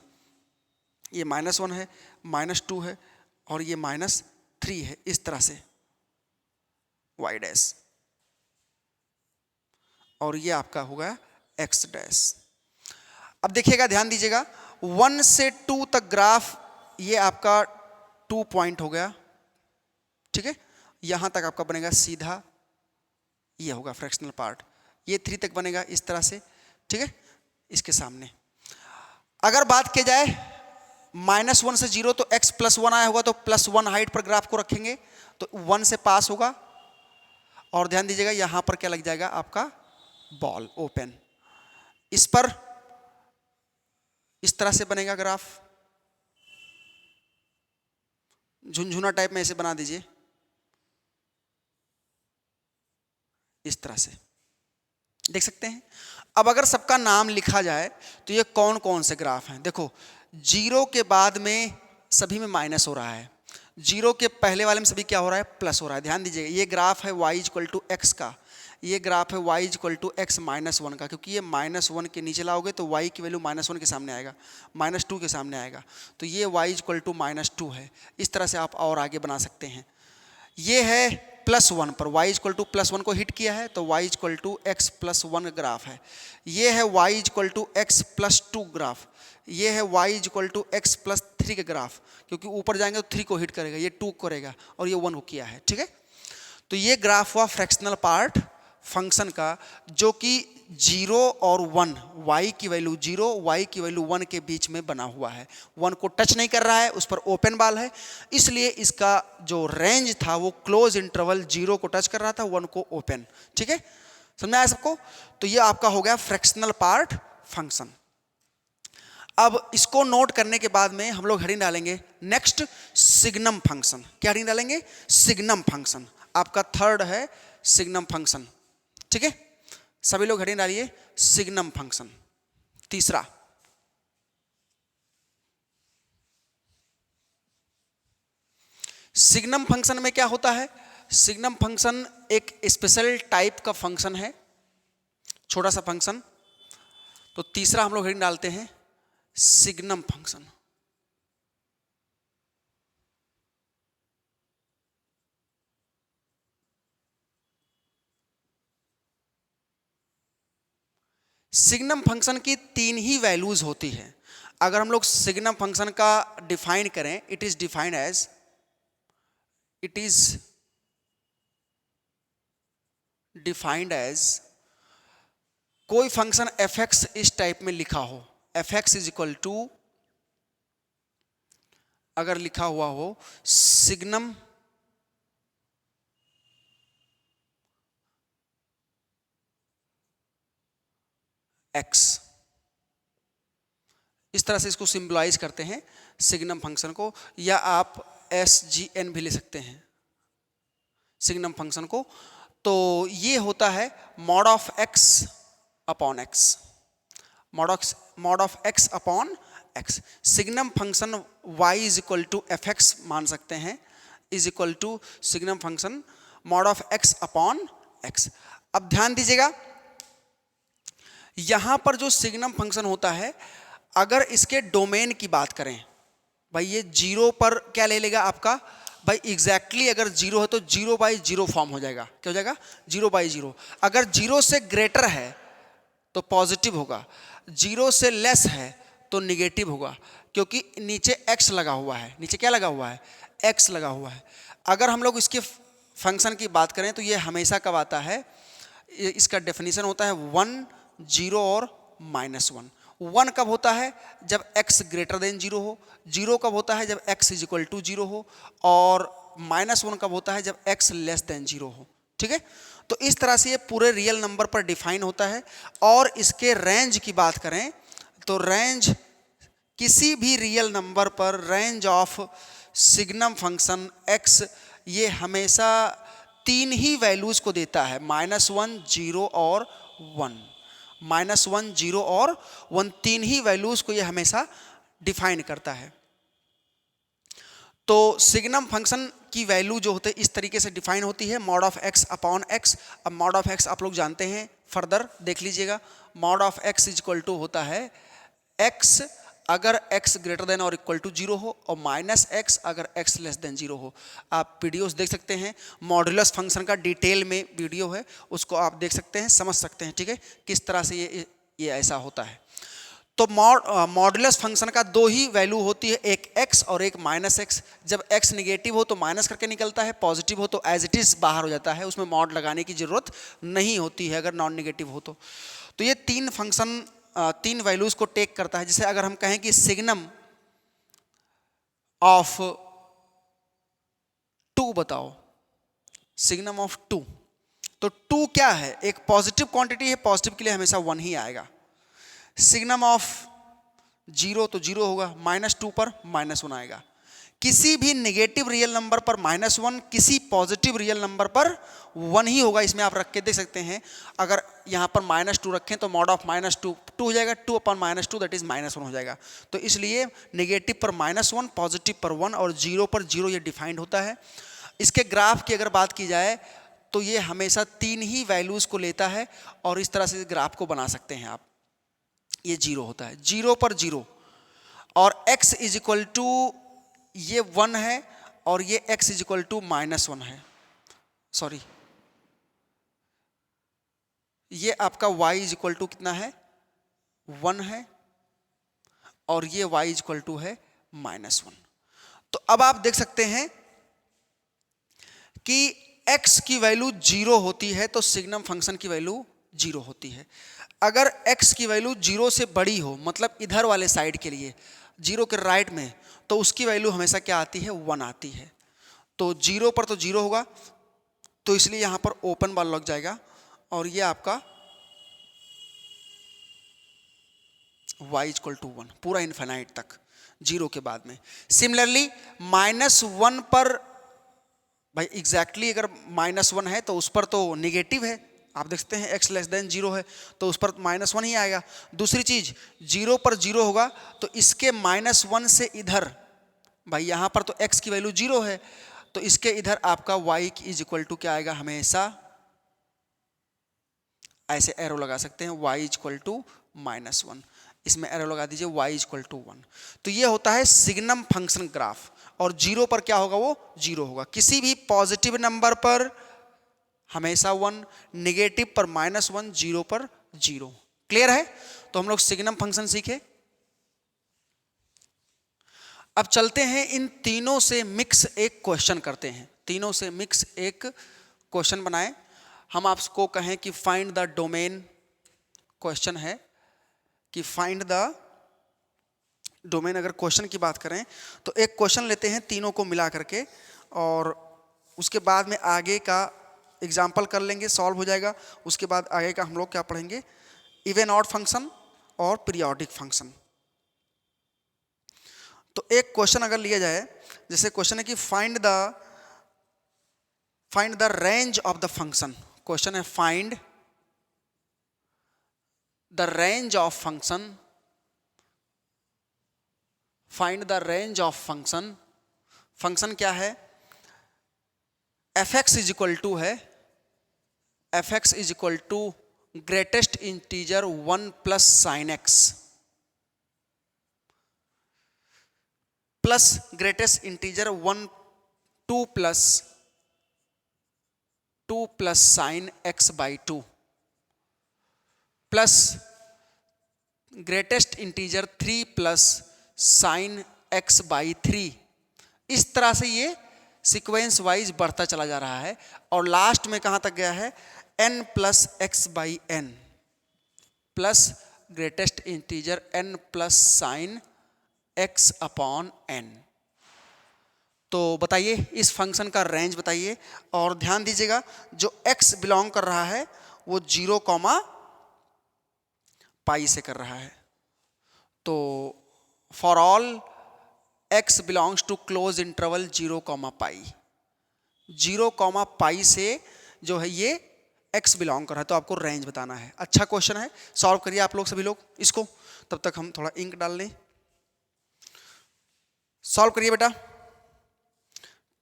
S1: ये -1 है, -2 है और ये -3 है, इस तरह से y', और ये आपका होगा x'। अब देखिएगा, ध्यान दीजिएगा, 1 से 2 तक ग्राफ ये आपका 2 पॉइंट हो गया, ठीक है। यहां तक आपका बनेगा सीधा, ये होगा फ्रैक्शनल पार्ट। ये 3 तक बनेगा इस तरह से, ठीक है, इसके सामने। अगर बात की जाए -1 से 0, तो x + 1 आया होगा, तो +1 हाइट पर ग्राफ को रखेंगे तो 1 से पास होगा। और ध्यान दीजिएगा यहां पर क्या लग जाएगा? आपका बॉल ओपन। इस पर इस तरह से बनेगा ग्राफ, झुनझुना टाइप में ऐसे बना दीजिए, इस तरह से, देख सकते हैं। अब अगर सबका नाम लिखा जाए तो ये कौन कौन से ग्राफ हैं? देखो, 0 के बाद में सभी में माइनस हो रहा है, जीरो के पहले वाले में सभी क्या हो रहा है, प्लस हो रहा है। ध्यान दीजिएगा, ये ग्राफ है y इक्वल टू एक्स का, ये ग्राफ है y equal to X minus one का, क्योंकि ये माइनस वन के नीचे लाओगे तो y की वैल्यू माइनस वन के सामने आएगा, माइनस टू के सामने आएगा, तो ये y equal to minus two है। इस तरह से आप और आगे बना सकते हैं। ये है प्लस वन पर y equal to plus one को हिट किया है तो y equal to X plus one graph है। ये है y equal to X plus two graph, ये है y equal to X plus three का ग्राफ, क्योंकि ऊपर जाएंगे तो थ्री को हिट करेगा, ये टू करेगा और ये वन को किया है। ठीक है, तो ये ग्राफ हुआ फ्रैक्शनल पार्ट फंक्शन का, जो कि जीरो और वन, y की वैल्यू जीरो y की वैल्यू वन के बीच में बना हुआ है, वन को टच नहीं कर रहा है, उस पर ओपन बाल है, इसलिए इसका जो रेंज था वो क्लोज इंटरवल जीरो को टच कर रहा था, वन को ओपन। ठीक है, समझा है सबको? तो ये आपका हो गया फ्रैक्शनल पार्ट फंक्शन। अब इसको नोट करने के बाद में हम लोग हेडिंग डालेंगे नेक्स्ट सिग्नम फंक्शन। क्या हेडिंग डालेंगे? Signum function. आपका थर्ड है सिग्नम फंक्शन। ठीक है, सभी लोग हेडिंग डालिए सिग्नम फंक्शन। तीसरा, सिग्नम फंक्शन में क्या होता है? सिग्नम फंक्शन एक स्पेशल टाइप का फंक्शन है, छोटा सा फंक्शन। तो तीसरा हम लोग हेडिंग डालते हैं सिग्नम फंक्शन। सिग्नम फंक्शन की तीन ही वैल्यूज होती है। अगर हम लोग सिग्नम फंक्शन का डिफाइन करें, इट इज डिफाइंड एज, कोई फंक्शन एफ एक्स इस टाइप में लिखा हो, F X is equal to, अगर लिखा हुआ हो सिग्नम एक्स, इस तरह से इसको सिंबलाइज करते हैं सिग्नम फंक्शन को, या आप SGN भी ले सकते हैं सिग्नम फंक्शन को। तो ये होता है mod of X upon X, mod of X upon X. Signum function y is equal to F X मान सकते हैं, is equal to signum function mod of X upon X. अब ध्यान दीजिएगा, यहां पर जो सिग्नम फंक्शन होता है, अगर इसके डोमेन की बात करें, भाई ये जीरो पर क्या ले लेगा आपका, भाई एग्जैक्टली अगर जीरो है तो जीरो बाई जीरो फॉर्म हो जाएगा। क्या हो जाएगा? Zero by zero. अगर जीरो से ग्रेटर है तो पॉजिटिव होगा, जीरो से लेस है तो निगेटिव होगा, क्योंकि नीचे x लगा हुआ है। नीचे क्या लगा हुआ है? x लगा हुआ है। अगर हम लोग इसके फंक्शन की बात करें तो ये हमेशा कब आता है? इसका डेफिनेशन होता है वन, जीरो और माइनस वन। वन कब होता है? जब x ग्रेटर देन जीरो हो। जीरो कब होता है? जब x is equal to zero हो। और माइनस वन कब होता है? जब x लेस देन जीरो हो। ठीक है, तो इस तरह से ये पूरे रियल नंबर पर डिफाइन होता है। और इसके रेंज की बात करें तो रेंज किसी भी रियल नंबर पर, range of signum function x, ये हमेशा तीन ही वैल्यूज को देता है, माइनस वन, जीरो और वन। माइनस वन, जीरो और वन, तीन ही वैल्यूज को ये हमेशा डिफाइन करता है। तो सिग्नम फंक्शन की वैल्यू जो होते हैं इस तरीके से डिफाइन होती है, mod of X upon X. अब मॉड ऑफ एक्स आप लोग जानते हैं, फर्दर देख लीजिएगा। Mod of X is equal to होता है एक्स अगर x ग्रेटर देन और इक्वल टू जीरो हो, और माइनस एक्स अगर x लेस देन जीरो हो। आप वीडियोस देख सकते हैं, मॉड्यूलस फंक्शन का डिटेल में वीडियो है, उसको आप देख सकते हैं, समझ सकते हैं। ठीक है, किस तरह से ये ऐसा होता है। तो मॉड्यूलस फंक्शन का दो ही वैल्यू होती है, एक x और एक माइनस एक्स। जब x निगेटिव हो तो माइनस करके निकलता है, पॉजिटिव हो तो एज इट इज बाहर हो जाता है, उसमें मॉड लगाने की जरूरत नहीं होती है अगर नॉन निगेटिव हो तो। ये तीन फंक्शन तीन वैल्यूज को टेक करता है। जैसे अगर हम कहें कि सिग्नम ऑफ टू बताओ, सिग्नम ऑफ टू, तो टू क्या है? एक पॉजिटिव क्वांटिटी है, पॉजिटिव के लिए हमेशा वन ही आएगा। सिग्नम ऑफ जीरो तो जीरो होगा, माइनस टू पर माइनस वन आएगा। किसी भी नेगेटिव रियल नंबर पर -1, किसी पॉजिटिव रियल नंबर पर 1 ही होगा। इसमें आप रख के देख सकते हैं, अगर यहाँ पर -2 रखें तो मॉड ऑफ -2 2 हो जाएगा, 2 अपॉन -2 दैट इज -1 हो जाएगा। तो इसलिए नेगेटिव पर -1, पॉजिटिव पर 1 और 0 पर 0 ये डिफाइंड होता है। इसके ग्राफ की अगर बात की जाए तो ये हमेशा 3 ही वैल्यूज को लेता है और इस तरह से ग्राफ को बना सकते हैं आप। ये 0 होता है, 0 पर 0 और x इज इक्वल टू ये 1 है और ये x इज इक्वल टू -1 है, सॉरी ये आपका y इज इक्वल टू कितना है, 1 है और ये y इज इक्वल टू है -1। तो अब आप देख सकते हैं कि x की वैल्यू 0 होती है तो सिग्नम फंक्शन की वैल्यू 0 होती है। अगर x की वैल्यू 0 से बड़ी हो, मतलब इधर वाले साइड के लिए 0 के राइट में, तो उसकी वैल्यू हमेशा क्या आती है, 1 आती है। तो 0 पर तो 0 होगा, तो इसलिए यहां पर ओपन बार लग जाएगा और ये आपका y इक्वल टू 1 पूरा इनफाइनाइट तक 0 के बाद में। सिमिलरली -1 पर भाई एग्जैक्टली अगर -1 है तो उस पर तो नेगेटिव है, आप देखते हैं x लेस देन 0 है तो उस पर -1 ही आएगा। दूसरी चीज 0 पर 0 होगा तो इसके -1 से इधर, भाई यहां पर तो x की वैल्यू 0 है तो इसके इधर आपका y इज इक्वल टू क्या आएगा, हमेशा ऐसे एरो लगा सकते हैं, y इक्वल टू -1, इसमें एरो लगा दीजिए y इक्वल टू 1। तो ये होता है सिग्नम फंक्शन ग्राफ। और 0 पर क्या होगा, वो 0 होगा। किसी भी पॉजिटिव नंबर पर हमेशा 1, नेगेटिव पर -1, 0 पर 0। क्लियर है? तो हम लोग सिग्नम फंक्शन सीखे। अब चलते हैं इन तीनों से मिक्स एक क्वेश्चन करते हैं। तीनों से मिक्स एक क्वेश्चन बनाएं। हम आपको कहें कि फाइंड द डोमेन, क्वेश्चन है कि फाइंड द डोमेन। अगर क्वेश्चन की बात करें तो एक क्वेश्चन लेते हैं तीनों को मिला करके और उसके बाद में आगे का एग्जाम्पल कर लेंगे, सॉल्व हो जाएगा। उसके बाद आगे का हम लोग क्या पढ़ेंगे, इवन ऑड फंक्शन और पीरियोडिक फंक्शन। तो एक क्वेश्चन अगर लिया जाए, जैसे क्वेश्चन है कि find the range of the function. Question है find the range of function, find the range of function. Function क्या है, fx इज इक्वल टू है, fx is equal to greatest integer 1 plus sine x plus greatest integer 1 2 plus sine x by 2 plus greatest integer 3 plus sine x by 3। इस तरह से ये sequence wise बढ़ता चला जा रहा है और लास्ट में कहां तक गया है, n plus X by N plus greatest integer n plus sine x upon n। तो बताइए इस फंक्शन का रेंज बताइए। और ध्यान दीजिएगा जो x बिलोंग कर रहा है वो 0, पाई से कर रहा है। तो for all x belongs to close interval 0, pi, 0, pi से जो है ये x बिलोंग कर रहा है, तो आपको रेंज बताना है। अच्छा क्वेश्चन है, सॉल्व करिए आप लोग सभी लोग इसको। तब तक हम थोड़ा इंक डाल लें, सॉल्व करिए बेटा,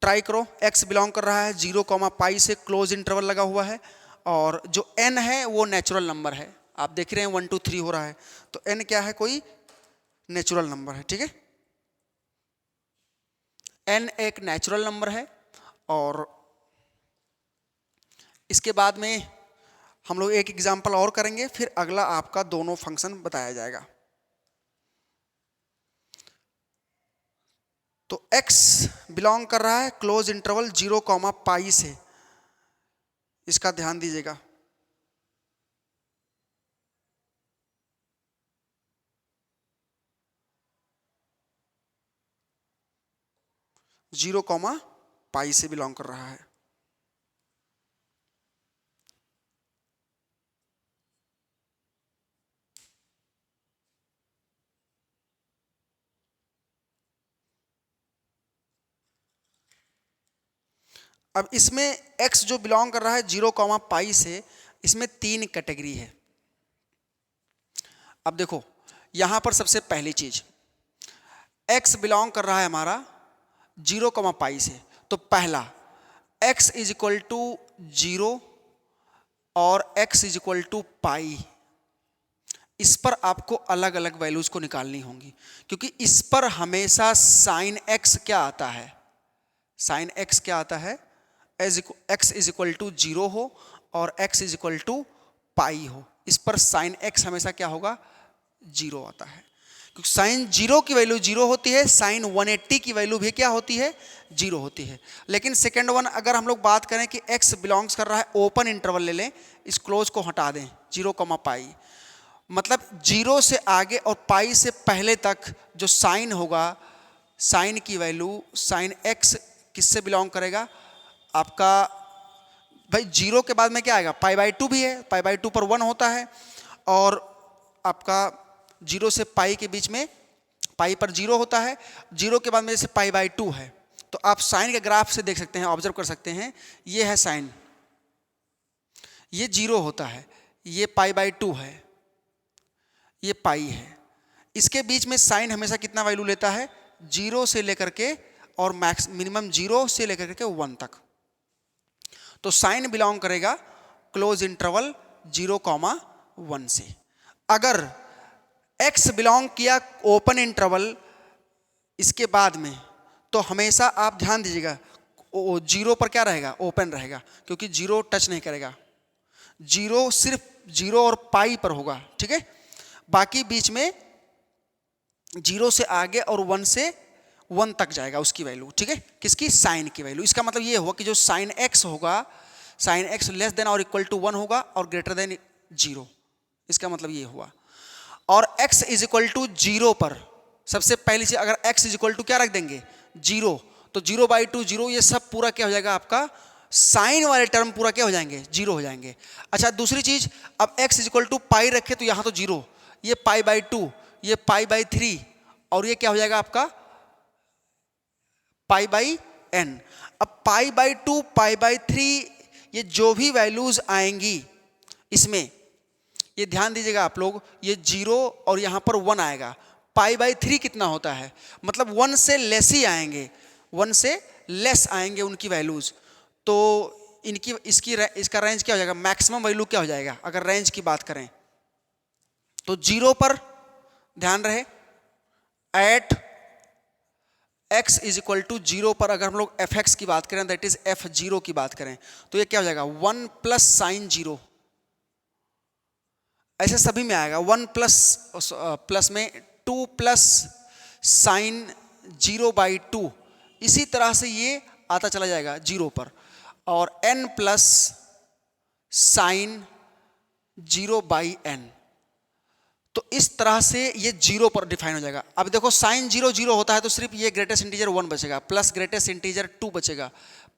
S1: ट्राई करो। x बिलोंग कर रहा है 0, पाई से, क्लोज इंटरवल लगा हुआ है और जो n है वो नेचुरल नंबर है। आप देख रहे हैं 1 2 3 हो रहा है, तो n क्या है, कोई नेचुरल नंबर है, ठीक है। n एक नेचुरल नंबर है और इसके बाद में हम लोग एक एग्जांपल और करेंगे, फिर अगला आपका दोनों फंक्शन बताया जाएगा। तो x बिलोंग कर रहा है क्लोज इंटरवल 0, पाई से, इसका ध्यान दीजिएगा। जीरो कॉमा पाई से बिलोंग कर रहा है। अब इसमें x जो बिलोंग कर रहा है 0, पाई से, इसमें 3 कैटेगरी है। अब देखो यहां पर सबसे पहली चीज x बिलोंग कर रहा है हमारा 0, पाई से, तो पहला x इज इक्वल टू 0 और x इज इक्वल टू पाई, इस पर आपको अलग अलग वैल्यूज को निकालनी होंगी, क्योंकि इस पर हमेशा साइन x क्या आता है, साइन x क्या आता है, x इज इक्वल टू 0 हो और x इज इक्वल टू पाई हो, इस पर साइन x हमेशा क्या होगा, 0 आता है, क्योंकि साइन 0 की वैल्यू 0 होती है, साइन 180 की वैल्यू भी क्या होती है, 0 होती है। लेकिन सेकेंड वन अगर हम लोग बात करें कि x बिलोंग्स कर रहा है ओपन इंटरवल, ले लें, इस क्लोज को हटा दें, 0, पाई, मतलब 0 से आगे और पाई से पहले तक जो साइन होगा, साइन की वैल्यू साइन x किससे बिलोंग करेगा, आपका भाई 0 के बाद में क्या आएगा, पाई/2 भी है, पाई/2 पर 1 होता है, और आपका 0 से पाई के बीच में पाई पर 0 होता है, 0 के बाद में जैसे पाई/2 है, तो आप साइन के ग्राफ से देख सकते हैं, ऑब्जर्व कर सकते हैं, ये है साइन, ये 0 होता है, ये पाई/2 है, ये पाई है, इसके बीच में साइन हमेशा कितना वैल्यू लेता है, 0 से लेकर के और मैक्स मिनिमम 0 से लेकर के 1 तक, तो साइन बिलोंग करेगा क्लोज इंटरवल 0, 1 से। अगर x बिलोंग किया ओपन इंटरवल इसके बाद में, तो हमेशा आप ध्यान दीजिएगा 0 पर क्या रहेगा, ओपन रहेगा, क्योंकि 0 टच नहीं करेगा, 0 सिर्फ 0 और पाई पर होगा, ठीक है, बाकी बीच में 0 से आगे और 1 से 1 तक जाएगा उसकी वैल्यू, ठीक है, किसकी, साइन की वैल्यू। इसका मतलब ये हुआ कि जो साइन x होगा, साइन x लेस देन और इक्वल टू 1 होगा और ग्रेटर देन 0, इसका मतलब ये हुआ। और x इज इक्वल टू 0 पर सबसे पहली चीज, अगर x इज इक्वल टू क्या रख देंगे, 0, तो 0/2 0, ये सब पूरा क्या हो जाएगा, आपका साइन वाले टर्म पूरा क्या हो जाएंगे, 0 हो जाएंगे। अच्छा दूसरी चीज, अब x इज इक्वल टू पाई रखे तो यहाँ तो 0, ये पाई/2, ये पाई/3, और ये क्या हो जाएगा आपका पाई/n। अब पाई/2 पाई/3 ये जो भी वैल्यूज आएंगी इसमें, ये ध्यान दीजिएगा आप लोग, ये 0 और यहाँ पर 1 आएगा, पाई/3 कितना होता है, मतलब 1 से लेस ही आएंगे, 1 से लेस आएंगे उनकी वैल्यूज, तो इनकी इसका रेंज क्या हो जाएगा, मैक्सिमम वैल्यू क्या हो जाएगा, अगर रेंज की बात करें तो 0 पर ध्यान रहे, at x is equal to 0 पर अगर हम लोग fx की बात करें, दैट इज f0 की बात करें, तो ये क्या हो जाएगा, 1 प्लस साइन 0, ऐसे सभी में आएगा, 1 प्लस में 2 प्लस साइन 0/2, इसी तरह से ये आता चला जाएगा 0 पर, और n प्लस साइन 0/n, तो इस तरह से ये 0 पर डिफाइन हो जाएगा। अब देखो साइन 0 0 होता है तो सिर्फ ये ग्रेटेस्ट इंटीजर 1 बचेगा, प्लस ग्रेटेस्ट इंटीजर 2 बचेगा,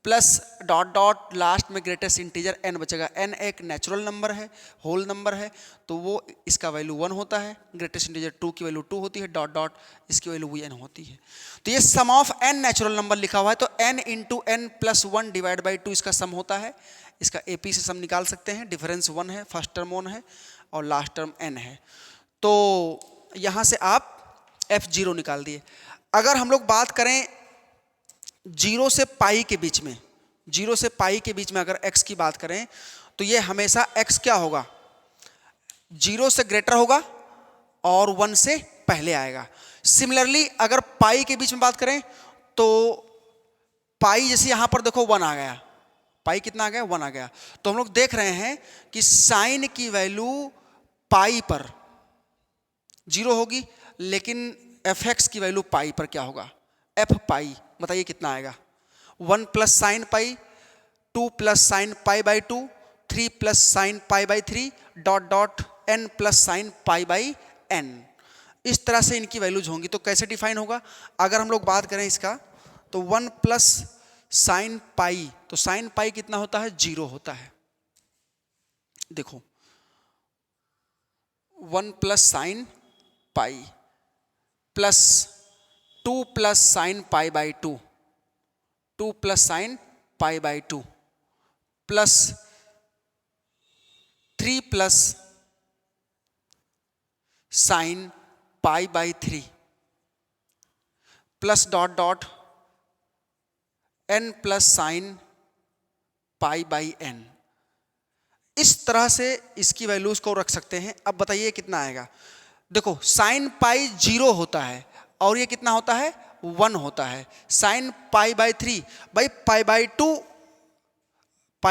S1: प्लस डॉट डॉट लास्ट में ग्रेटेस्ट इंटीजर n बचेगा। n एक नेचुरल नंबर है, होल नंबर है, तो वो इसका वैल्यू 1 होता है, ग्रेटेस्ट इंटीजर 2 की वैल्यू 2 होती है, डॉट डॉट इसकी वैल्यू n होती है। तो ये सम ऑफ n नेचुरल नंबर लिखा हुआ है, तो n into n plus 1 divide by 2 इसका सम होता है। इसका AP से सम निकाल सकते हैं, डिफरेंस 1 है, फर्स्ट टर्म 1 है और लास्ट टर्म n है, तो यहां से आप f0 निकाल दिए। अगर हम लोग बात करें 0 से पाई के बीच में, 0 से पाई के बीच में अगर x की बात करें, तो ये हमेशा x क्या होगा, 0 से ग्रेटर होगा और 1 से पहले आएगा। सिमिलरली अगर पाई के बीच में बात करें तो पाई जैसे यहां पर देखो 1 आ गया, पाई कितना आ गया, 1 आ गया, तो हम लोग देख रहे हैं कि साइन की वैल्यू पाई पर 0 होगी, लेकिन fx की वैल्यू पाई पर क्या होगा, f पाई, बताइए कितना आएगा, 1 plus sine pi, 2 plus sine pi, 3 plus sine pi, dot dot n plus sine pi. इस तरह से इनकी वैल्यूज होंगी। तो कैसे डिफाइन होगा, अगर हम लोग बात करें इसका, तो 1 प्लस साइन पाई, तो साइन पाई कितना होता है, 0 होता है। देखो 1 plus sine pi plus 2 plus sine pi, 2 plus sine pi by 2 plus 3 plus sine pi by 3 plus dot dot n plus sine pi by n। इस तरह से इसकी वैल्यूज को रख सकते हैं। अब बताइए कितना आएगा। देखो साइन पाई 0 होता है और ये कितना होता है 1 होता है। साइन पाई बाई 3 भाई पाई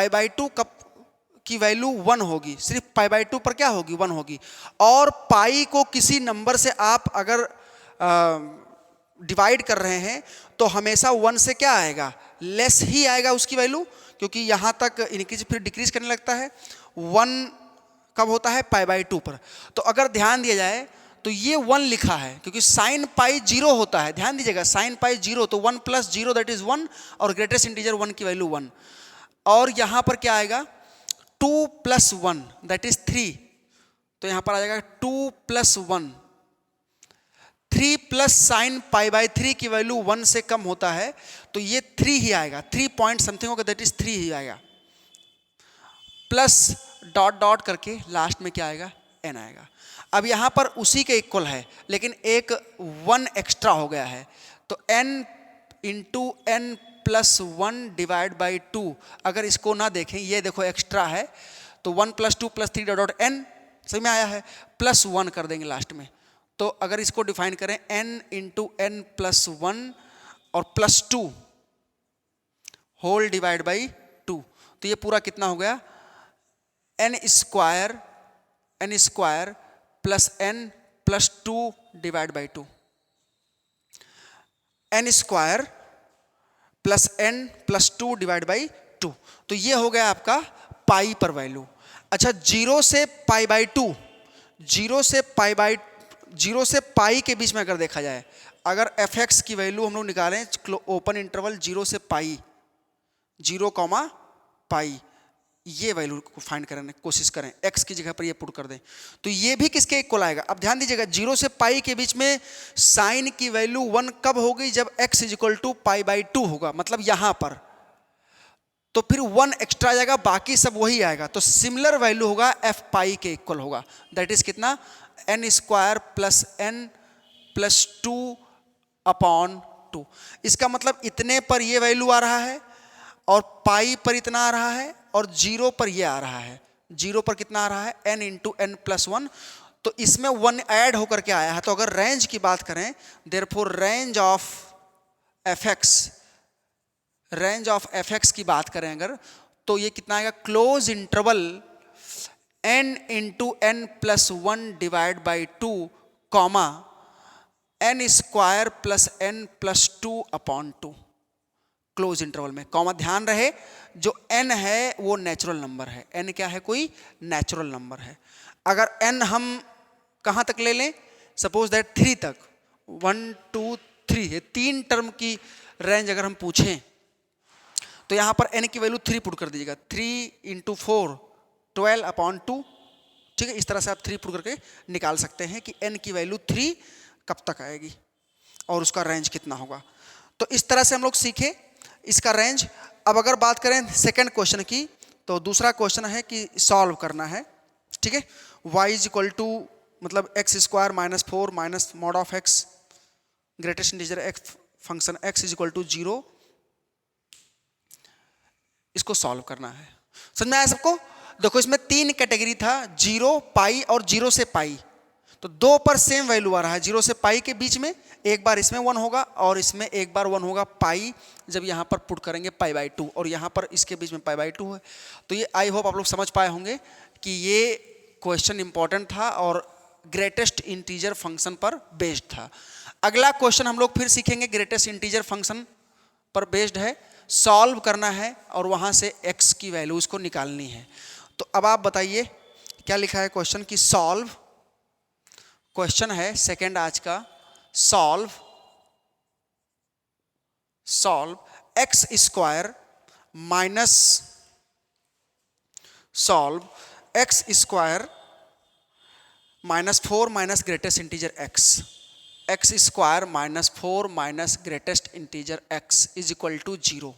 S1: बाई 2 कब की वैल्यू 1 होगी, सिर्फ पाई बाई 2 पर क्या होगी 1 होगी। और पाई को किसी नंबर से आप अगर डिवाइड कर रहे हैं तो हमेशा 1 से क्या आएगा लेस ही आएगा उसकी वैल्यू, क्योंकि यहां तक इंक्रीज फिर डिक्रीज करने लगता है। 1 कब होता है पाई बाई 2 पर। तो अगर ध्यान दिया जाए तो ये 1 लिखा है क्योंकि साइन पाई 0 होता है। ध्यान दीजिएगा साइन पाई 0 तो 1 प्लस 0 दैट इज 1 और ग्रेटेस्ट इंटीजर 1 की वैल्यू 1। और यहां पर क्या आएगा 2 प्लस 1 दैट इज 3, तो यहां पर आ जाएगा 2 plus 1। 3 plus sine pi by 3 की वैल्यू 1 से कम होता है तो ये 3 ही आएगा, 3 पॉइंट समथिंग होगा दैट इज 3 ही आएगा। प्लस डॉट डॉट करके लास्ट में क्या आएगा n आएगा। अब यहां पर उसी के इक्वल है लेकिन एक 1 एक्स्ट्रा हो गया है तो n into n plus 1 divide by 2। अगर इसको ना देखें ये देखो एक्स्ट्रा है तो 1 प्लस 2 प्लस 3 डॉट n सही में आया है, प्लस 1 कर देंगे लास्ट में। तो अगर इसको डिफाइन करें n इंटू n प्लस 1 और प्लस 2 होल डिवाइड बाई 2 तो ये पूरा कितना हो गया n square plus n plus 2 divide by 2। n square plus n plus 2 divide by 2 तो ये हो गया आपका पाई पर वैल्यू। अच्छा 0 से पाई बाई 2, 0 से पाई के बीच में अगर देखा जाए, अगर fx की वैल्यू हम लोग निकालें ओपन इंटरवल 0 से पाई 0 कॉमा पाई, ये वैल्यू को फाइंड करने की कोशिश करें, x की जगह पर ये पुट कर दें तो ये भी किसके इक्वल आएगा। अब ध्यान दीजिएगा 0 से पाई के बीच में साइन की वैल्यू 1 कब होगी जब x is equal to pi by 2 होगा, मतलब यहां पर। तो फिर 1 एक्स्ट्रा आ जाएगा, बाकी सब वही आएगा। तो सिमिलर वैल्यू होगा f पाई के इक्वल होगा, दैट इज कितना n square plus n plus 2 upon 2। इसका मतलब इतने पर ये वैल्यू आ रहा है और पाई पर इतना आ रहा है और 0 पर ये आ रहा है। 0 पर कितना आ रहा है n इंटू n प्लस 1, तो इसमें 1 ऐड होकर के आया है। तो अगर रेंज की बात करें देयरफॉर रेंज ऑफ fx की बात करें अगर तो ये कितना आएगा close interval n into n plus 1 divide by 2 comma n square plus n plus 2 upon 2 close interval में। कॉमा ध्यान रहे जो n है वो नेचुरल नंबर है, n क्या है कोई नेचुरल नंबर है। अगर n हम कहां तक ले लें सपोज दैट 3 तक, 1 2 3 है 3 टर्म की रेंज अगर हम पूछें तो यहां पर n की वैल्यू 3 पुट कर दीजिएगा, 3 इंटू 4 12 अपॉन 2। ठीक है, इस तरह से आप 3 पुट करके निकाल सकते हैं कि n की वैल्यू 3 कब तक आएगी और उसका रेंज कितना होगा। तो इस तरह से हम लोग सीखे इसका रेंज। अब अगर बात करें सेकंड क्वेश्चन की तो दूसरा क्वेश्चन है कि सॉल्व करना है। ठीक है, y इज इक्वल टू मतलब x square minus 4 minus mod of x greatest integer x function x is equal to 0, इसको सॉल्व करना है। समझ में आया सबको। देखो इसमें 3 कैटेगरी था, 0 पाई और 0 से पाई। तो 2 पर सेम वैल्यू आ रहा है, 0 से पाई के बीच में एक बार इसमें 1 होगा और इसमें एक बार 1 होगा पाई, जब यहाँ पर पुट करेंगे पाई बाई 2 और यहाँ पर इसके बीच में पाई बाई 2 है। तो ये आई होप आप लोग समझ पाए होंगे कि ये क्वेश्चन इंपॉर्टेंट था और ग्रेटेस्ट इंटीजर फंक्शन पर बेस्ड था। अगला क्वेश्चन हम लोग फिर सीखेंगे ग्रेटेस्ट इंटीजर फंक्शन पर बेस्ड है, सॉल्व करना है और वहाँ से x की वैल्यू उसको निकालनी है। तो अब आप बताइए क्या लिखा है क्वेश्चन की सॉल्व। क्वेश्चन है सेकंड आज का, solve x square minus solve x square minus 4 minus greatest integer x square minus 4 minus greatest integer x is equal to 0।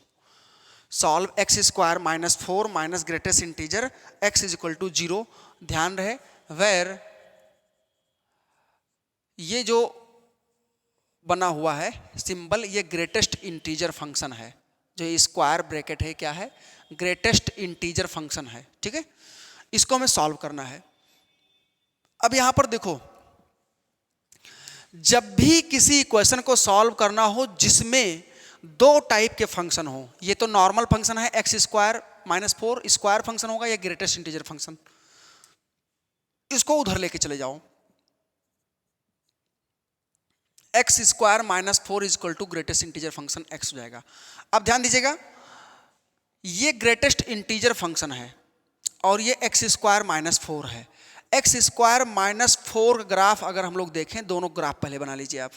S1: Solve X square minus 4 minus greatest integer X is equal to 0। ध्यान रहे where ये जो बना हुआ है symbol, ये greatest integer function है। जो स्क्वायर ब्रैकेट है क्या है? ग्रेटेस्ट इंटीजर फंक्शन है। ठीक है, इसको हमें सॉल्व करना है। अब यहां पर देखो, जब भी किसी इक्वेशन को सॉल्व करना हो जिसमें दो टाइप के फंक्शन हो, ये तो नॉर्मल फंक्शन है X square minus 4, square function होगा या ग्रेटेस्ट इंटीजर फंक्शन, इसको उधर लेके चले जाओ। X square minus 4 is equal to greatest integer function X हो जाएगा। अब ध्यान दीजिएगा, ये ग्रेटेस्ट इंटीजर फंक्शन है और ये एक्स स्क्वायर माइनस 4 है। एक्स स्क्वायर माइनस 4 ग्राफ अगर हम लोग देखें, दोनों ग्राफ पहले बना लीजिए आप।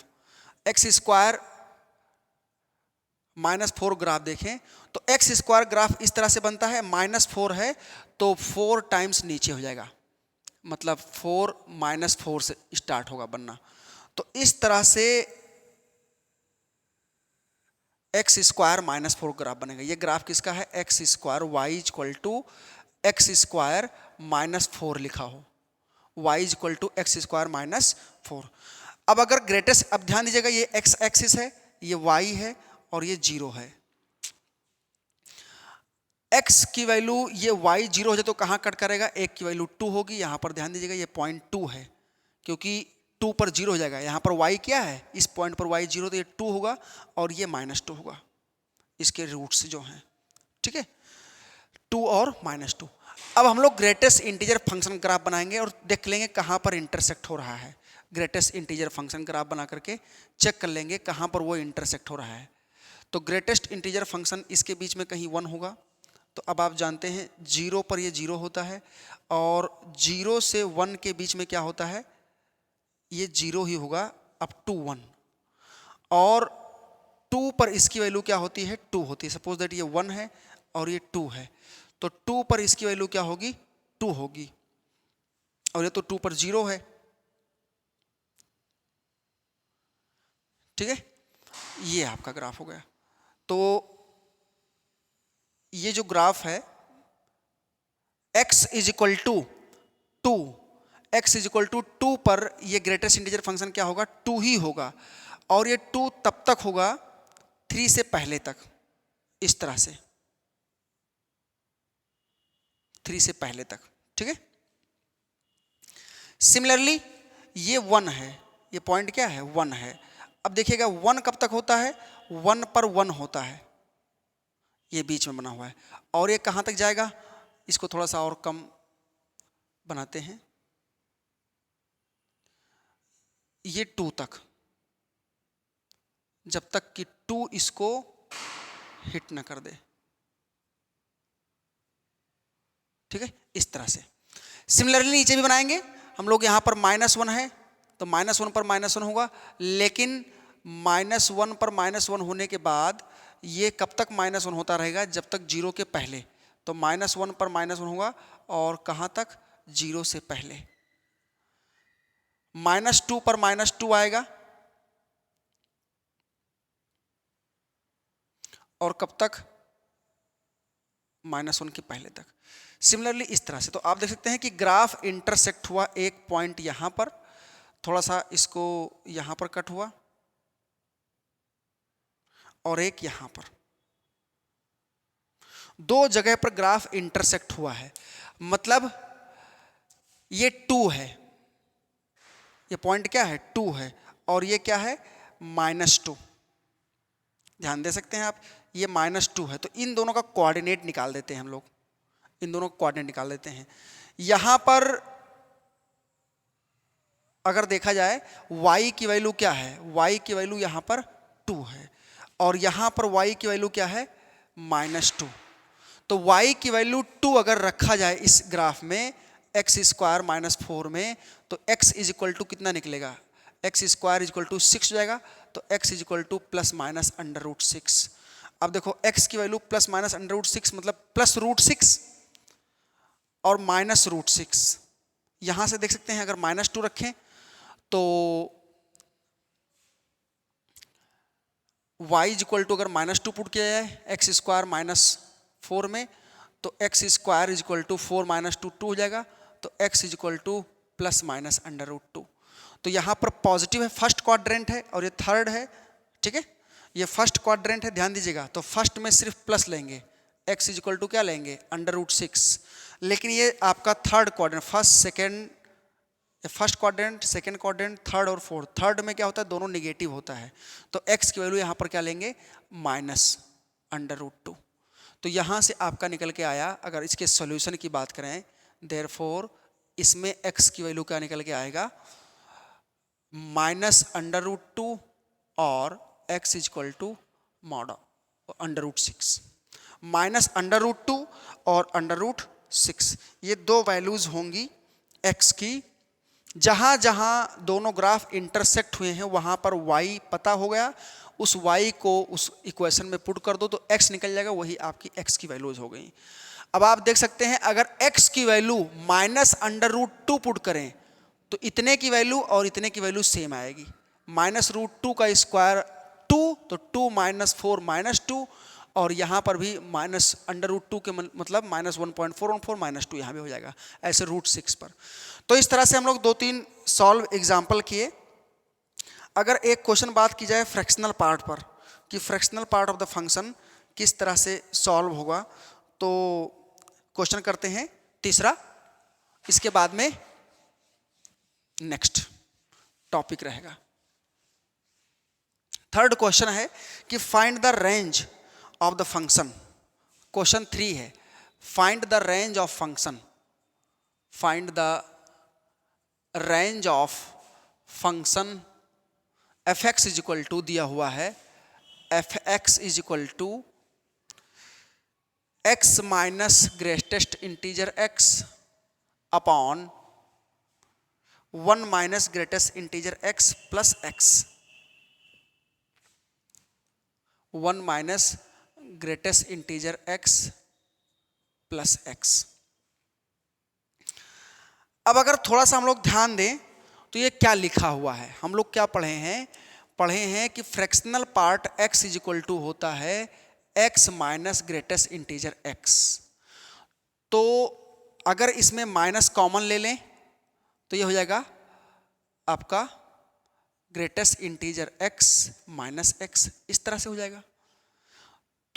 S1: एक्स स्क्वायर माइनस 4 ग्राफ देखें तो एक्स स्क्वायर ग्राफ इस तरह से बनता है, माइनस 4 है तो 4 टाइम्स नीचे हो जाएगा, मतलब 4 माइनस 4 से स्टार्ट होगा बनना। तो इस तरह से एक्स स्क्वायर माइनस 4 ग्राफ बनेगा। ये ग्राफ किसका है? X square Y is equal to X square minus 4 लिखा हो, Y is equal to X square minus 4। अब अगर ग्रेटेस्ट, अब ध्यान दीजिएगा, ये एक्स एक्सिस है, ये वाई है और ये 0 है। x की वैल्यू ये y 0 हो जाए तो कहाँ कट करेगा? एक की वैल्यू 2 होगी। यहाँ पर ध्यान दीजिएगा, ये पॉइंट 2 है क्योंकि 2 पर 0 हो जाएगा। यहाँ पर y क्या है? इस पॉइंट पर y 0, तो ये 2 होगा और ये माइनस 2 होगा, इसके रूट्स जो हैं। ठीक है, 2 और माइनस 2। अब हम लोग ग्रेटेस्ट इंटीजर फंक्शन ग्राफ बनाएंगे और देख लेंगे कहाँ पर इंटरसेक्ट हो रहा है। ग्रेटेस्ट इंटीजर फंक्शन ग्राफ बना करके चेक कर लेंगे कहाँ पर वो इंटरसेक्ट हो रहा है। तो ग्रेटेस्ट इंटीजर फंक्शन इसके बीच में कहीं 1 होगा। तो अब आप जानते हैं 0 पर ये 0 होता है और 0 से 1 के बीच में क्या होता है? ये 0 ही होगा अप टू 1। और 2 पर इसकी वैल्यू क्या होती है? 2 होती है। सपोज दैट ये 1 है और ये 2 है, तो 2 पर इसकी वैल्यू क्या होगी? 2 होगी। और ये तो 2 पर 0 है। ठीक है, ये आपका ग्राफ हो गया। तो ये जो ग्राफ है x is equal to 2, X is equal to 2 पर ये ग्रेटेस्ट इंटीजर फंक्शन क्या होगा? 2 ही होगा। और ये 2 तब तक होगा 3 से पहले तक, इस तरह से 3 से पहले तक। ठीक है, सिमिलरली ये 1 है, ये पॉइंट क्या है? 1 है। अब देखिएगा 1 कब तक होता है? 1 पर 1 होता है, ये बीच में बना हुआ है। और ये कहाँ तक जाएगा? इसको थोड़ा सा और कम बनाते हैं, ये 2 तक, जब तक कि 2 इसको हिट ना कर दे। ठीक है, इस तरह से। सिमिलरली नीचे भी बनाएंगे हम लोग। यहां पर -1 है तो -1 पर -1 होगा, लेकिन -1 पर -1 होने के बाद ये कब तक -1 होता रहेगा? जब तक 0 के पहले। तो -1 पर -1 होगा और कहां तक? 0 से पहले। -2 पर -2 आएगा और कब तक? -1 के पहले तक। सिमिलरली इस तरह से। तो आप देख सकते हैं कि ग्राफ इंटरसेक्ट हुआ, एक पॉइंट यहां पर, थोड़ा सा इसको यहां पर कट हुआ और एक यहां पर, 2 जगह पर ग्राफ इंटरसेक्ट हुआ है। मतलब ये 2 है, ये पॉइंट क्या है? 2 है और ये क्या है? -2। ध्यान दे सकते हैं आप, ये -2 है। तो इन दोनों का कोऑर्डिनेट निकाल देते हैं हम लोग, इन दोनों का कोऑर्डिनेट निकाल देते हैं। यहां पर अगर देखा जाए y की वैल्यू क्या है? y की वैल्यू यहां पर 2 है और यहां पर y की वैल्यू क्या है? -2। तो y की वैल्यू 2 अगर रखा जाए इस ग्राफ में एक्स स्क्वायर -4 में, तो x इज इक्वल टू कितना निकलेगा? X square is equal to 6 हो जाएगा। तो x इज इक्वल टू ±√6। अब देखो x की वैल्यू ±√6 मतलब +√6 और -√6। यहां से देख सकते हैं अगर -2 रखें तो वाई इज इक्वल टू अगर -2 पुट किया जाए एक्स स्क्वायर -4 में, तो X square is equal to 4 - 2 2 हो जाएगा, तो एक्स इज इक्वल टू ±√2। तो यहाँ पर पॉजिटिव है, फर्स्ट क्वाड्रेंट है और ये थर्ड है, ठीक है, ये फर्स्ट क्वाड्रेंट है, ध्यान दीजिएगा। तो फर्स्ट में सिर्फ प्लस लेंगे, एक्स इज इक्वल टू क्या लेंगे √6, लेकिन ये आपका third quadrant, first quadrant, second quadrant, third और फोर्थ, थर्ड में क्या होता है दोनों निगेटिव होता है, तो x की वैल्यू यहाँ पर क्या लेंगे -√2। तो यहाँ से आपका निकल के आया, अगर इसके सॉल्यूशन की बात करें, देयरफॉर इसमें x की वैल्यू क्या निकल के आएगा -√2 और x is equal to mod √6, -√2 और √6, ये दो वैल्यूज होंगी x की। जहां जहां दोनों ग्राफ इंटरसेक्ट हुए हैं वहां पर y पता हो गया, उस y को उस इक्वेशन में पुट कर दो तो x निकल जाएगा, वही आपकी x की वैल्यूज हो गई। अब आप देख सकते हैं अगर x की वैल्यू -√2 पुट करें तो इतने की वैल्यू और इतने की वैल्यू सेम आएगी, -√2 का स्क्वायर 2, तो 2 - 4 -2, और यहाँ पर भी -√2 के मतलब -1.414 -2 यहाँ भी हो जाएगा, ऐसे √6 पर। तो इस तरह से हम लोग 2-3 सॉल्व एग्जाम्पल किए। अगर एक क्वेश्चन बात की जाए फ्रैक्शनल पार्ट पर कि fractional part of the function किस तरह से सॉल्व होगा, तो क्वेश्चन करते हैं तीसरा, इसके बाद में नेक्स्ट टॉपिक रहेगा। थर्ड क्वेश्चन है कि find the range of the function. Question 3 है find the range of function, find the range of function f(x) is equal to दिया हुआ है f(x) is equal to x minus greatest integer x upon 1 minus greatest integer x plus x, 1 minus greatest integer x plus x। अब अगर थोड़ा सा हम लोग ध्यान दें तो ये क्या लिखा हुआ है, हम लोग क्या पढ़े हैं कि fractional part x is equal to होता है x minus greatest integer x। तो अगर इसमें माइनस कॉमन ले लें तो ये हो जाएगा आपका greatest integer x minus x, इस तरह से हो जाएगा।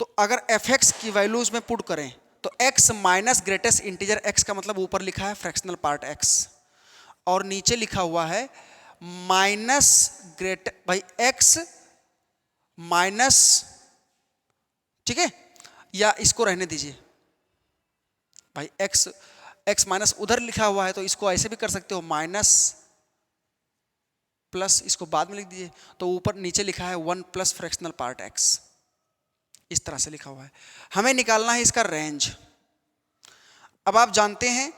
S1: तो अगर f(x) की वैल्यूज में पुट करें तो x minus greatest integer x का मतलब ऊपर लिखा है फ्रैक्शनल पार्ट x और नीचे लिखा हुआ है माइनस भाई x माइनस, ठीक है, या इसको रहने दीजिए भाई x माइनस उधर लिखा हुआ है तो इसको ऐसे भी कर सकते हो माइनस प्लस, इसको बाद में लिख दीजिए, तो ऊपर नीचे लिखा है 1 प्लस फ्रैक्शनल पार्ट x, इस तरह से लिखा हुआ है। हमें निकालना है इसका रेंज। अब आप जानते हैं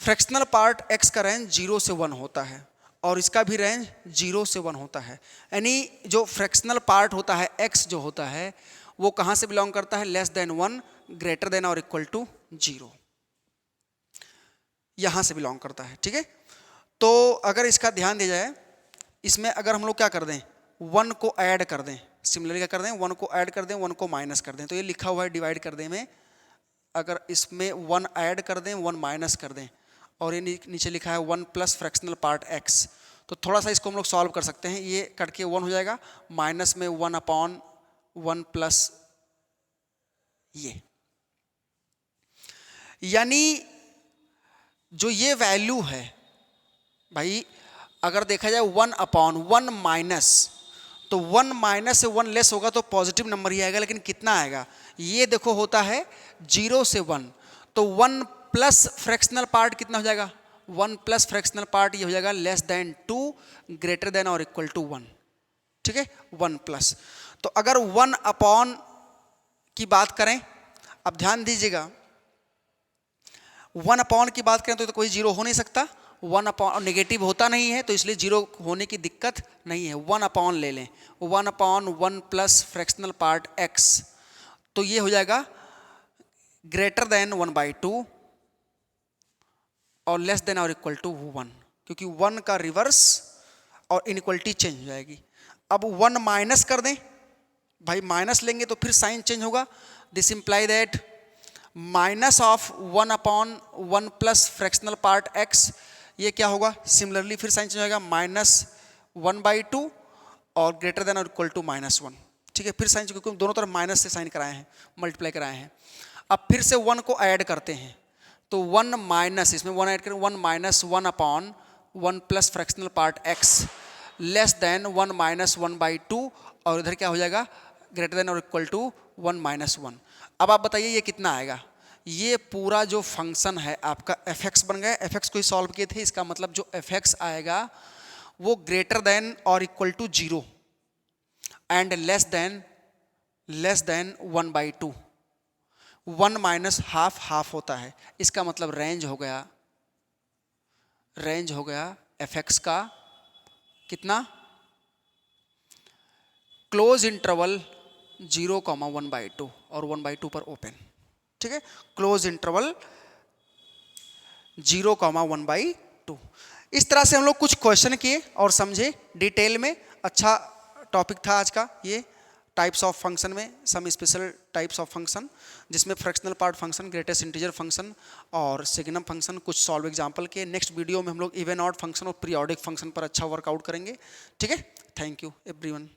S1: फ्रैक्शनल पार्ट x का रेंज 0 से 1 होता है और इसका भी रेंज 0 से 1 होता है, यानी जो फ्रैक्शनल पार्ट होता है x जो होता है वो कहां से बिलोंग करता है, लेस देन 1 ग्रेटर देन और इक्वल टू 0, यहां से बिलोंग करता है, ठीक है। तो अगर इसका ध्यान दिया जाए, इसमें अगर हम लोग क्या कर दें 1 को ऐड कर दें, सिमिलरली क्या कर दें 1 को ऐड कर दें 1 को माइनस कर दें, तो ये लिखा हुआ है डिवाइड कर दें में, अगर इसमें 1 ऐड कर दें 1 माइनस कर दें और ये नीचे लिखा है 1 प्लस फ्रैक्शनल पार्ट x, तो थोड़ा सा इसको हम लोग सॉल्व कर सकते हैं। ये कट के 1 हो जाएगा, माइनस में 1 अपॉन 1 प्लस ये, यानी जो ये वैल्यू है भाई अगर देखा जाए 1 अपॉन 1 माइनस, तो 1 माइनस से 1 लेस होगा तो पॉजिटिव नंबर ही आएगा, लेकिन कितना आएगा ये देखो होता है 0 से 1, तो 1 प्लस फ्रैक्शनल पार्ट कितना हो जाएगा 1 प्लस फ्रैक्शनल पार्ट ये हो जाएगा लेस देन 2 ग्रेटर देन और इक्वल टू 1, ठीक है 1 प्लस। तो अगर 1 अपॉन की बात करें, अब ध्यान दीजिएगा 1 अपॉन की बात करें तो कोई 0 हो नहीं सकता, 1 अपॉन नेगेटिव होता नहीं है तो इसलिए 0 होने की दिक्कत नहीं है। 1 अपॉन ले लें, 1 upon 1 plus fractional part x, तो ये हो जाएगा ग्रेटर देन 1/2 और लेस देन और इक्वल टू 1, क्योंकि 1 का रिवर्स और इनइक्वलिटी चेंज हो जाएगी। अब 1 माइनस कर दें, भाई माइनस लेंगे तो फिर साइन चेंज होगा। This imply that minus of 1 upon 1 plus fractional part x, ये क्या होगा, सिमिलरली फिर साइन चेंज होगा, -1/2 और ग्रेटर देन और इक्वल टू -1। ठीक है, फिर साइन, क्योंकि दोनों तरफ माइनस से साइन कराए हैं, मल्टीप्लाई कराए हैं। अब फिर से 1 को ऐड करते हैं, तो 1 माइनस, इसमें 1 ऐड करें, 1 minus 1 upon 1 plus fractional part x less then 1 minus 1/2 और इधर क्या हो जाएगा, ग्रेटर देन और इक्वल टू 1 माइनस 1। अब आप बताइए ये कितना आएगा। ये पूरा जो फंक्शन है आपका f(x) बन गया, f(x) को ही सॉल्व किए थे, इसका मतलब जो f(x) आएगा वो ग्रेटर देन और equal to 0 and less than 1/2। 1 minus half होता है, इसका मतलब रेंज हो गया f(x) का कितना, क्लोज इंटरवल 0,1/2 और 1/2 पर ओपन। ठीक है, क्लोज इंटरवल 0,1/2। इस तरह से हम लोग कुछ क्वेश्चन किए और समझे डिटेल में। अच्छा टॉपिक था आज का ये, टाइप्स ऑफ फंक्शन में some special types of function, जिसमें fractional part function, greatest integer function और सिग्नम फंक्शन, कुछ सॉल्व एग्जांपल के। नेक्स्ट वीडियो में हम लोग इवन ऑड फंक्शन और पीरियोडिक फंक्शन पर अच्छा वर्कआउट करेंगे। ठीक है, थैंक यू एवरीवन।